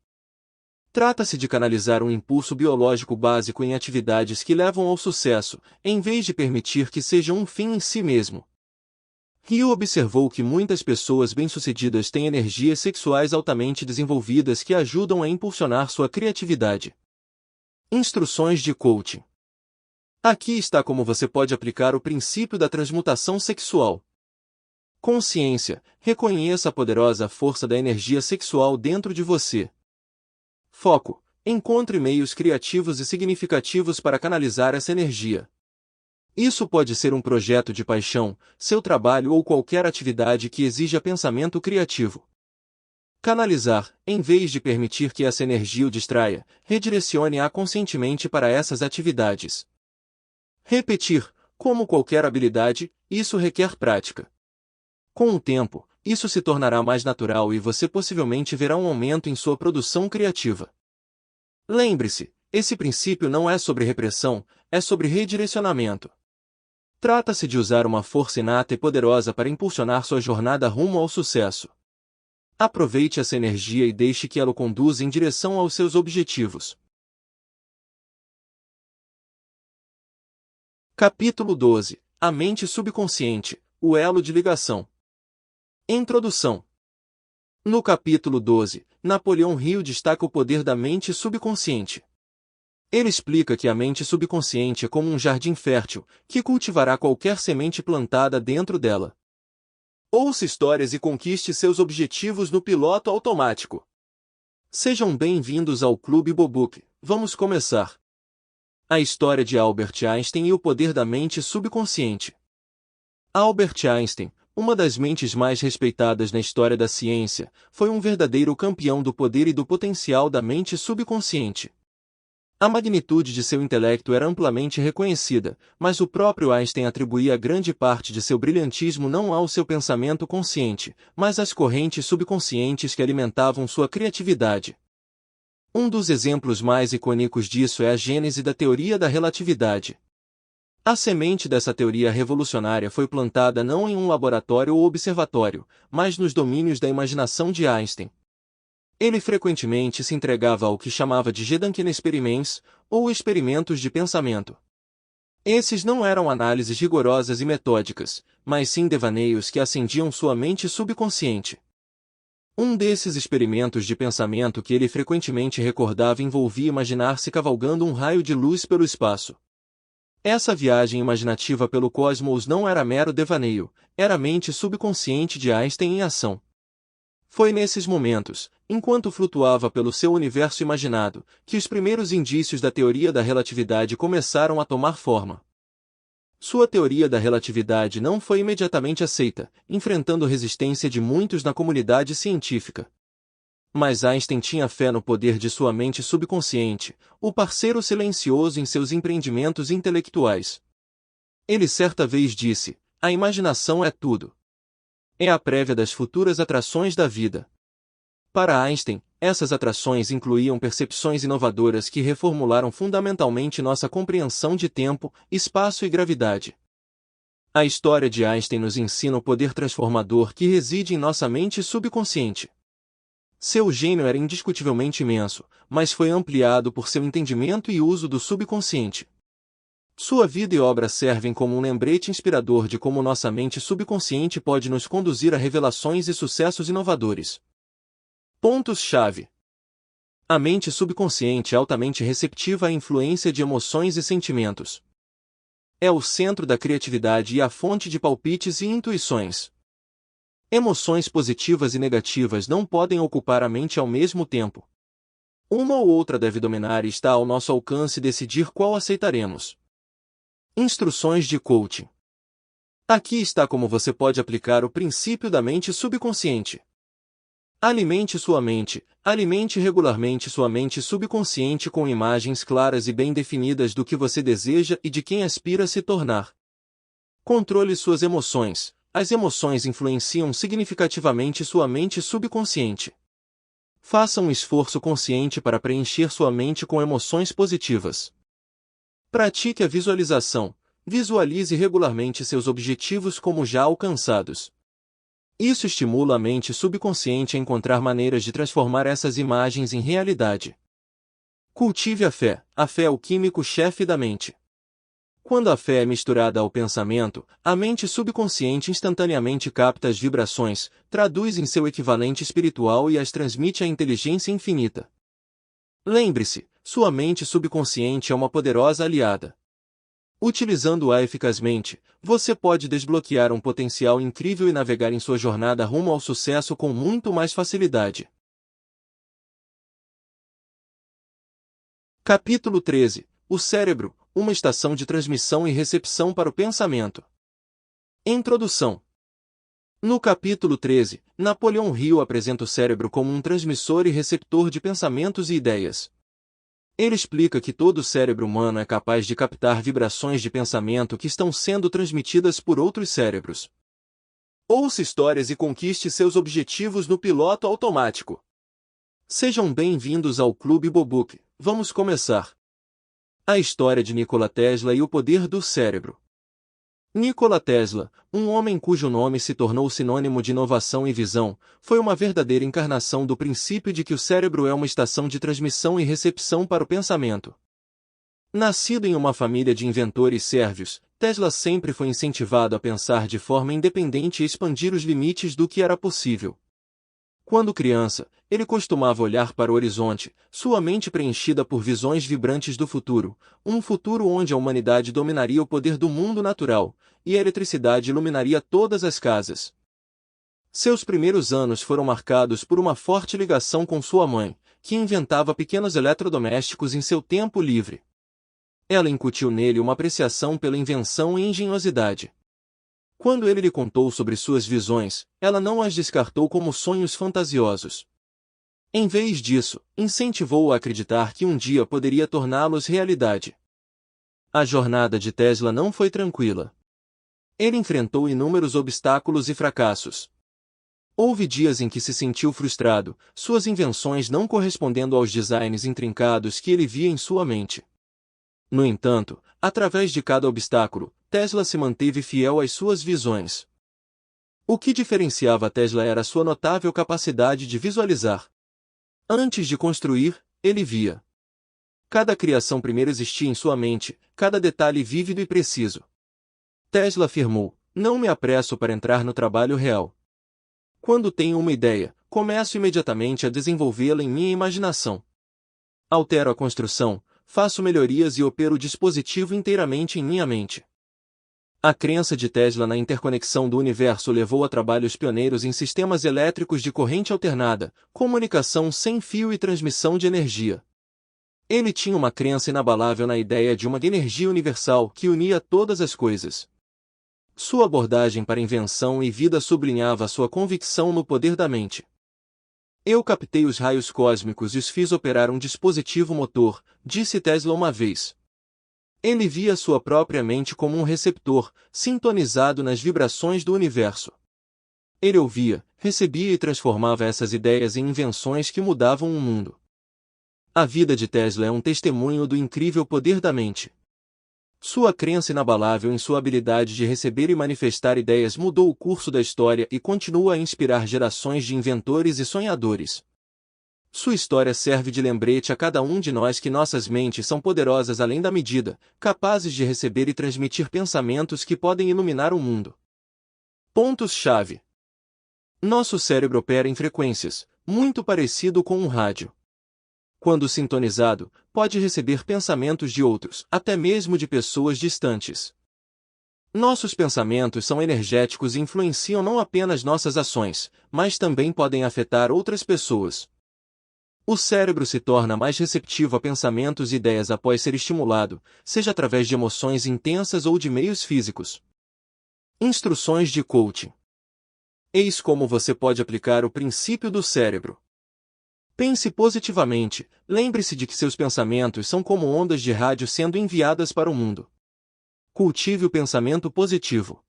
Trata-se de canalizar um impulso biológico básico em atividades que levam ao sucesso, em vez de permitir que sejam um fim em si mesmo. Hill observou que muitas pessoas bem-sucedidas têm energias sexuais altamente desenvolvidas que ajudam a impulsionar sua criatividade. Instruções de coaching. Aqui está como você pode aplicar o princípio da transmutação sexual. Consciência. Reconheça a poderosa força da energia sexual dentro de você. Foco. Encontre meios criativos e significativos para canalizar essa energia. Isso pode ser um projeto de paixão, seu trabalho ou qualquer atividade que exija pensamento criativo. Canalizar, em vez de permitir que essa energia o distraia, redirecione-a conscientemente para essas atividades. Repetir, como qualquer habilidade, isso requer prática. Com o tempo, isso se tornará mais natural e você possivelmente verá um aumento em sua produção criativa. Lembre-se, esse princípio não é sobre repressão, é sobre redirecionamento. Trata-se de usar uma força inata e poderosa para impulsionar sua jornada rumo ao sucesso. Aproveite essa energia e deixe que ela o conduza em direção aos seus objetivos. Capítulo 12. A mente subconsciente, o elo de ligação. Introdução. No capítulo 12, Napoleão Hill destaca o poder da mente subconsciente. Ele explica que a mente subconsciente é como um jardim fértil, que cultivará qualquer semente plantada dentro dela. Ouça histórias e conquiste seus objetivos no piloto automático. Sejam bem-vindos ao Clube Bobook. Vamos começar. A história de Albert Einstein e o poder da mente subconsciente. Albert Einstein, uma das mentes mais respeitadas na história da ciência, foi um verdadeiro campeão do poder e do potencial da mente subconsciente. A magnitude de seu intelecto era amplamente reconhecida, mas o próprio Einstein atribuía grande parte de seu brilhantismo não ao seu pensamento consciente, mas às correntes subconscientes que alimentavam sua criatividade. Um dos exemplos mais icônicos disso é a gênese da teoria da relatividade. A semente dessa teoria revolucionária foi plantada não em um laboratório ou observatório, mas nos domínios da imaginação de Einstein. Ele frequentemente se entregava ao que chamava de Gedankenexperiments, ou experimentos de pensamento. Esses não eram análises rigorosas e metódicas, mas sim devaneios que acendiam sua mente subconsciente. Um desses experimentos de pensamento que ele frequentemente recordava envolvia imaginar-se cavalgando um raio de luz pelo espaço. Essa viagem imaginativa pelo cosmos não era mero devaneio, era a mente subconsciente de Einstein em ação. Foi nesses momentos, enquanto flutuava pelo seu universo imaginado, que os primeiros indícios da teoria da relatividade começaram a tomar forma. Sua teoria da relatividade não foi imediatamente aceita, enfrentando resistência de muitos na comunidade científica. Mas Einstein tinha fé no poder de sua mente subconsciente, o parceiro silencioso em seus empreendimentos intelectuais. Ele certa vez disse: "A imaginação é tudo. É a prévia das futuras atrações da vida." Para Einstein, essas atrações incluíam percepções inovadoras que reformularam fundamentalmente nossa compreensão de tempo, espaço e gravidade. A história de Einstein nos ensina o poder transformador que reside em nossa mente subconsciente. Seu gênio era indiscutivelmente imenso, mas foi ampliado por seu entendimento e uso do subconsciente. Sua vida e obra servem como um lembrete inspirador de como nossa mente subconsciente pode nos conduzir a revelações e sucessos inovadores. Pontos-chave. A mente subconsciente é altamente receptiva à influência de emoções e sentimentos. É o centro da criatividade e a fonte de palpites e intuições. Emoções positivas e negativas não podem ocupar a mente ao mesmo tempo. Uma ou outra deve dominar e está ao nosso alcance decidir qual aceitaremos. Instruções de coaching. Aqui está como você pode aplicar o princípio da mente subconsciente. Alimente sua mente, Alimente regularmente sua mente subconsciente com imagens claras e bem definidas do que você deseja e de quem aspira se tornar. Controle suas emoções. As emoções influenciam significativamente sua mente subconsciente. Faça um esforço consciente para preencher sua mente com emoções positivas. Pratique a visualização. Visualize regularmente seus objetivos como já alcançados. Isso estimula a mente subconsciente a encontrar maneiras de transformar essas imagens em realidade. Cultive a fé. A fé é o químico-chefe da mente. Quando a fé é misturada ao pensamento, a mente subconsciente instantaneamente capta as vibrações, traduz em seu equivalente espiritual e as transmite à inteligência infinita. Lembre-se, sua mente subconsciente é uma poderosa aliada. Utilizando-a eficazmente, você pode desbloquear um potencial incrível e navegar em sua jornada rumo ao sucesso com muito mais facilidade. Capítulo 13. O cérebro, uma estação de transmissão e recepção para o pensamento. Introdução. No capítulo 13, Napoleão Hill apresenta o cérebro como um transmissor e receptor de pensamentos e ideias. Ele explica que todo o cérebro humano é capaz de captar vibrações de pensamento que estão sendo transmitidas por outros cérebros. Ouça histórias e conquiste seus objetivos no piloto automático. Sejam bem-vindos ao Clube Bobuk. Vamos começar. A história de Nikola Tesla e o poder do cérebro. Nikola Tesla, um homem cujo nome se tornou sinônimo de inovação e visão, foi uma verdadeira encarnação do princípio de que o cérebro é uma estação de transmissão e recepção para o pensamento. Nascido em uma família de inventores sérvios, Tesla sempre foi incentivado a pensar de forma independente e expandir os limites do que era possível. Quando criança, ele costumava olhar para o horizonte, sua mente preenchida por visões vibrantes do futuro, um futuro onde a humanidade dominaria o poder do mundo natural, e a eletricidade iluminaria todas as casas. Seus primeiros anos foram marcados por uma forte ligação com sua mãe, que inventava pequenos eletrodomésticos em seu tempo livre. Ela incutiu nele uma apreciação pela invenção e engenhosidade. Quando ele lhe contou sobre suas visões, ela não as descartou como sonhos fantasiosos. Em vez disso, incentivou-o a acreditar que um dia poderia torná-los realidade. A jornada de Tesla não foi tranquila. Ele enfrentou inúmeros obstáculos e fracassos. Houve dias em que se sentiu frustrado, suas invenções não correspondendo aos designs intrincados que ele via em sua mente. No entanto, através de cada obstáculo, Tesla se manteve fiel às suas visões. O que diferenciava Tesla era sua notável capacidade de visualizar. Antes de construir, ele via. Cada criação primeiro existia em sua mente, cada detalhe vívido e preciso. Tesla afirmou: "Não me apresso para entrar no trabalho real. Quando tenho uma ideia, começo imediatamente a desenvolvê-la em minha imaginação. Altero a construção, faço melhorias e opero o dispositivo inteiramente em minha mente." A crença de Tesla na interconexão do universo levou a trabalhos pioneiros em sistemas elétricos de corrente alternada, comunicação sem fio e transmissão de energia. Ele tinha uma crença inabalável na ideia de uma energia universal que unia todas as coisas. Sua abordagem para invenção e vida sublinhava sua convicção no poder da mente. "Eu captei os raios cósmicos e os fiz operar um dispositivo motor", disse Tesla uma vez. Ele via sua própria mente como um receptor, sintonizado nas vibrações do universo. Ele ouvia, recebia e transformava essas ideias em invenções que mudavam o mundo. A vida de Tesla é um testemunho do incrível poder da mente. Sua crença inabalável em sua habilidade de receber e manifestar ideias mudou o curso da história e continua a inspirar gerações de inventores e sonhadores. Sua história serve de lembrete a cada um de nós que nossas mentes são poderosas além da medida, capazes de receber e transmitir pensamentos que podem iluminar o mundo. Pontos-chave. Nosso cérebro opera em frequências, muito parecido com um rádio. Quando sintonizado, pode receber pensamentos de outros, até mesmo de pessoas distantes. Nossos pensamentos são energéticos e influenciam não apenas nossas ações, mas também podem afetar outras pessoas. O cérebro se torna mais receptivo a pensamentos e ideias após ser estimulado, seja através de emoções intensas ou de meios físicos. Instruções de coaching. Eis como você pode aplicar o princípio do cérebro. Pense positivamente, lembre-se de que seus pensamentos são como ondas de rádio sendo enviadas para o mundo. Cultive o pensamento positivo.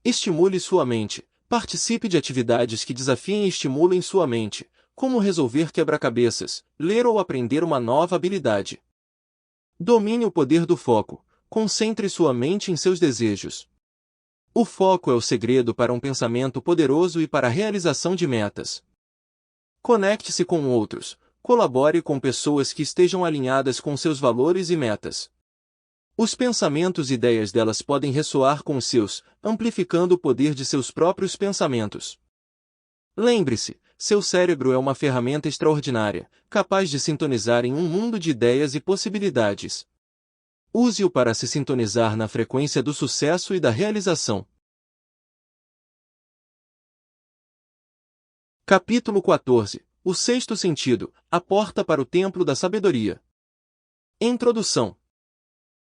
Estimule sua mente. Participe de atividades que desafiem e estimulem sua mente, como resolver quebra-cabeças, ler ou aprender uma nova habilidade. Domine o poder do foco. Concentre sua mente em seus desejos. O foco é o segredo para um pensamento poderoso e para a realização de metas. Conecte-se com outros. Colabore com pessoas que estejam alinhadas com seus valores e metas. Os pensamentos e ideias delas podem ressoar com os seus, amplificando o poder de seus próprios pensamentos. Lembre-se, seu cérebro é uma ferramenta extraordinária, capaz de sintonizar em um mundo de ideias e possibilidades. Use-o para se sintonizar na frequência do sucesso e da realização. Capítulo 14. O sexto sentido, a porta para o templo da sabedoria. Introdução.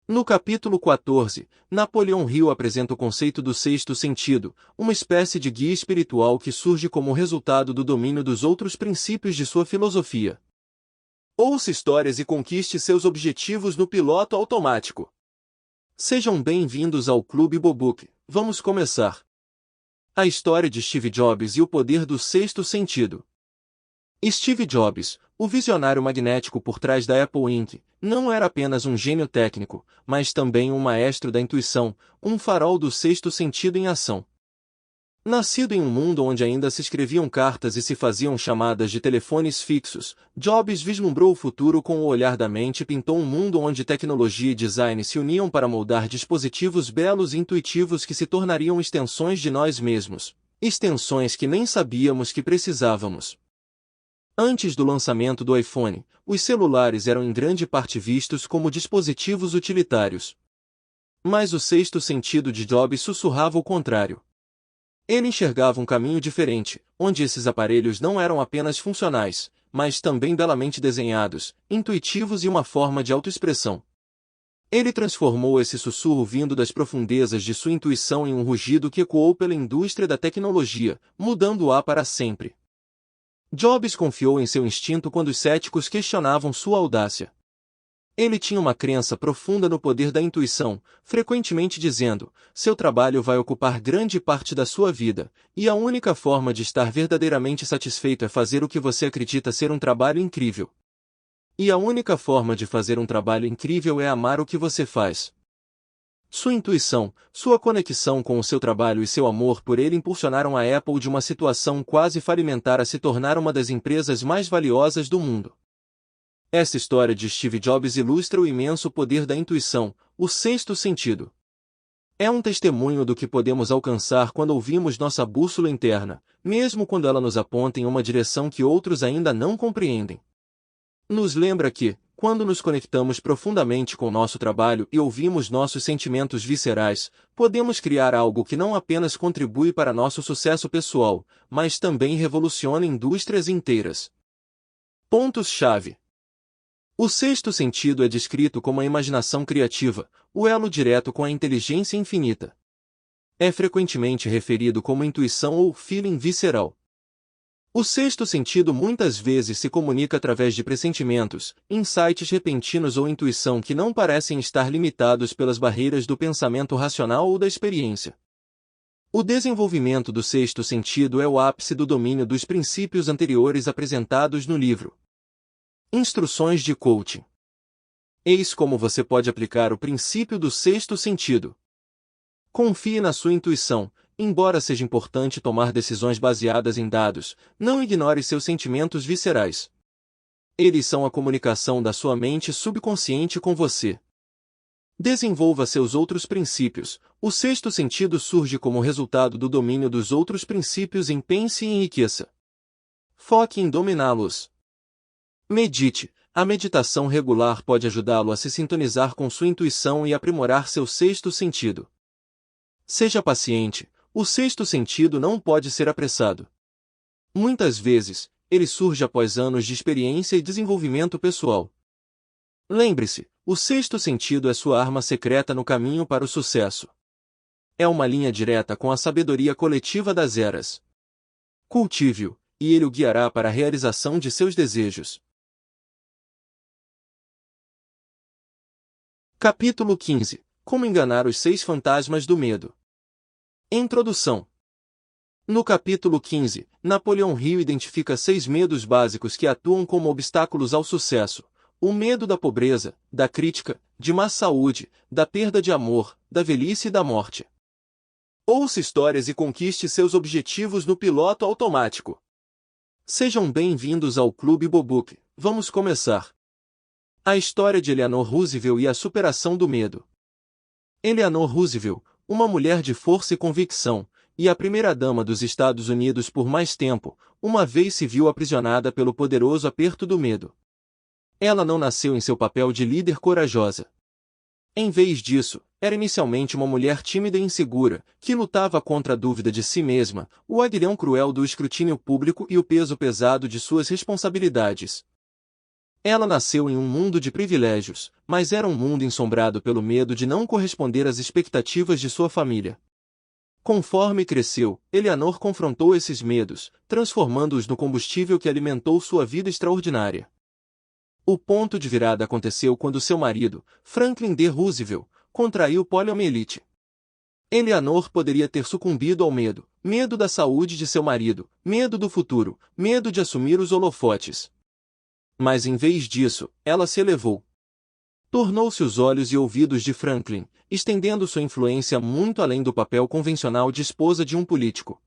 No capítulo 14, Napoleão Hill apresenta o conceito do sexto sentido, uma espécie de guia espiritual que surge como resultado do domínio dos outros princípios de sua filosofia. Ouça histórias e conquiste seus objetivos no piloto automático. Sejam bem-vindos ao Clube Bobook. Vamos começar. A história de Steve Jobs e o poder do sexto sentido. Steve Jobs, o visionário magnético por trás da Apple Inc., não era apenas um gênio técnico, mas também um maestro da intuição, um farol do sexto sentido em ação. Nascido em um mundo onde ainda se escreviam cartas e se faziam chamadas de telefones fixos, Jobs vislumbrou o futuro com o olhar da mente e pintou um mundo onde tecnologia e design se uniam para moldar dispositivos belos e intuitivos que se tornariam extensões de nós mesmos, extensões que nem sabíamos que precisávamos. Antes do lançamento do iPhone, os celulares eram em grande parte vistos como dispositivos utilitários. Mas o sexto sentido de Jobs sussurrava o contrário. Ele enxergava um caminho diferente, onde esses aparelhos não eram apenas funcionais, mas também belamente desenhados, intuitivos e uma forma de autoexpressão. Ele transformou esse sussurro vindo das profundezas de sua intuição em um rugido que ecoou pela indústria da tecnologia, mudando-a para sempre. Jobs confiou em seu instinto quando os céticos questionavam sua audácia. Ele tinha uma crença profunda no poder da intuição, frequentemente dizendo: seu trabalho vai ocupar grande parte da sua vida, e a única forma de estar verdadeiramente satisfeito é fazer o que você acredita ser um trabalho incrível. E a única forma de fazer um trabalho incrível é amar o que você faz. Sua intuição, sua conexão com o seu trabalho e seu amor por ele impulsionaram a Apple de uma situação quase falimentar a se tornar uma das empresas mais valiosas do mundo. Essa história de Steve Jobs ilustra o imenso poder da intuição, o sexto sentido. É um testemunho do que podemos alcançar quando ouvimos nossa bússola interna, mesmo quando ela nos aponta em uma direção que outros ainda não compreendem. Nos lembra que, quando nos conectamos profundamente com nosso trabalho e ouvimos nossos sentimentos viscerais, podemos criar algo que não apenas contribui para nosso sucesso pessoal, mas também revoluciona indústrias inteiras. Pontos-chave. O sexto sentido é descrito como a imaginação criativa, o elo direto com a inteligência infinita. É frequentemente referido como intuição ou feeling visceral. O sexto sentido muitas vezes se comunica através de pressentimentos, insights repentinos ou intuição que não parecem estar limitados pelas barreiras do pensamento racional ou da experiência. O desenvolvimento do sexto sentido é o ápice do domínio dos princípios anteriores apresentados no livro. Instruções de coaching. Eis como você pode aplicar o princípio do sexto sentido. Confie na sua intuição. Embora seja importante tomar decisões baseadas em dados, não ignore seus sentimentos viscerais. Eles são a comunicação da sua mente subconsciente com você. Desenvolva seus outros princípios. O sexto sentido surge como resultado do domínio dos outros princípios em pense e enriqueça. Foque em dominá-los. Medite. A meditação regular pode ajudá-lo a se sintonizar com sua intuição e aprimorar seu sexto sentido. Seja paciente. O sexto sentido não pode ser apressado. Muitas vezes, ele surge após anos de experiência e desenvolvimento pessoal. Lembre-se, o sexto sentido é sua arma secreta no caminho para o sucesso. É uma linha direta com a sabedoria coletiva das eras. Cultive-o, e ele o guiará para a realização de seus desejos. Capítulo 15. Como enganar os 6 fantasmas do medo. Introdução. No capítulo 15, Napoleão Hill identifica 6 medos básicos que atuam como obstáculos ao sucesso: o medo da pobreza, da crítica, de má saúde, da perda de amor, da velhice e da morte. Ouça histórias e conquiste seus objetivos no piloto automático. Sejam bem-vindos ao Clube Bobook. Vamos começar. A história de Eleanor Roosevelt e a superação do medo. Eleanor Roosevelt, uma mulher de força e convicção, e a primeira-dama dos Estados Unidos por mais tempo, uma vez se viu aprisionada pelo poderoso aperto do medo. Ela não nasceu em seu papel de líder corajosa. Em vez disso, era inicialmente uma mulher tímida e insegura, que lutava contra a dúvida de si mesma, o aguilhão cruel do escrutínio público e o peso pesado de suas responsabilidades. Ela nasceu em um mundo de privilégios, mas era um mundo ensombrado pelo medo de não corresponder às expectativas de sua família. Conforme cresceu, Eleanor confrontou esses medos, transformando-os no combustível que alimentou sua vida extraordinária. O ponto de virada aconteceu quando seu marido, Franklin D. Roosevelt, contraiu poliomielite. Eleanor poderia ter sucumbido ao medo, medo da saúde de seu marido, medo do futuro, medo de assumir os holofotes. Mas em vez disso, ela se elevou. Tornou-se os olhos e ouvidos de Franklin, estendendo sua influência muito além do papel convencional de esposa de um político.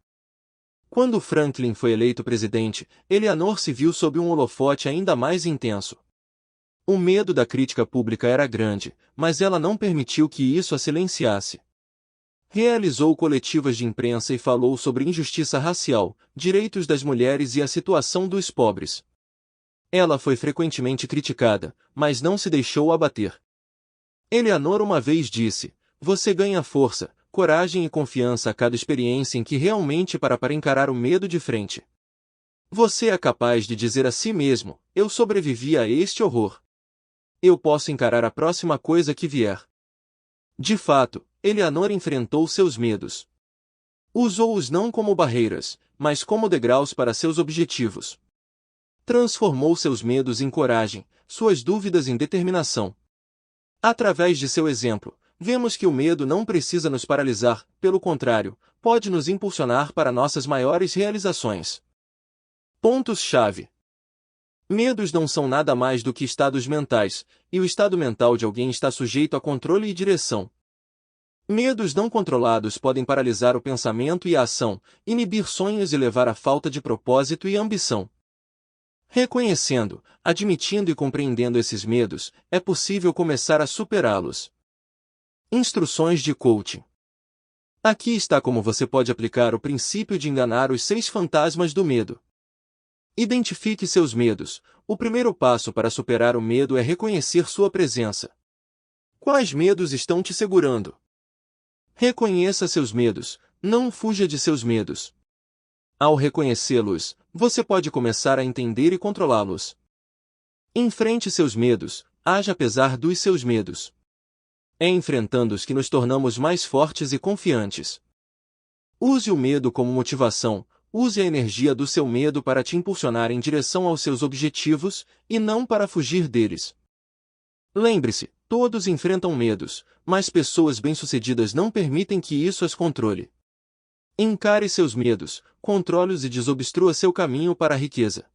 Quando Franklin foi eleito presidente, Eleanor se viu sob um holofote ainda mais intenso. O medo da crítica pública era grande, mas ela não permitiu que isso a silenciasse. Realizou coletivas de imprensa e falou sobre injustiça racial, direitos das mulheres e a situação dos pobres. Ela foi frequentemente criticada, mas não se deixou abater. Eleanor uma vez disse: "Você ganha força, coragem e confiança a cada experiência em que realmente para encarar o medo de frente. Você é capaz de dizer a si mesmo: eu sobrevivi a este horror. Eu posso encarar a próxima coisa que vier." De fato, Eleanor enfrentou seus medos. Usou-os não como barreiras, mas como degraus para seus objetivos. Transformou seus medos em coragem, suas dúvidas em determinação. Através de seu exemplo, vemos que o medo não precisa nos paralisar, pelo contrário, pode nos impulsionar para nossas maiores realizações. Pontos-chave. Medos não são nada mais do que estados mentais, e o estado mental de alguém está sujeito a controle e direção. Medos não controlados podem paralisar o pensamento e a ação, inibir sonhos e levar à falta de propósito e ambição. Reconhecendo, admitindo e compreendendo esses medos, é possível começar a superá-los. Instruções de coaching. Aqui está como você pode aplicar o princípio de enganar os 6 fantasmas do medo. Identifique seus medos. O primeiro passo para superar o medo é reconhecer sua presença. Quais medos estão te segurando? Reconheça seus medos, não fuja de seus medos. Ao reconhecê-los, você pode começar a entender e controlá-los. Enfrente seus medos, haja apesar dos seus medos. É enfrentando-os que nos tornamos mais fortes e confiantes. Use o medo como motivação, use a energia do seu medo para te impulsionar em direção aos seus objetivos, e não para fugir deles. Lembre-se, todos enfrentam medos, mas pessoas bem-sucedidas não permitem que isso as controle. Encare seus medos, controle-os e desobstrua seu caminho para a riqueza.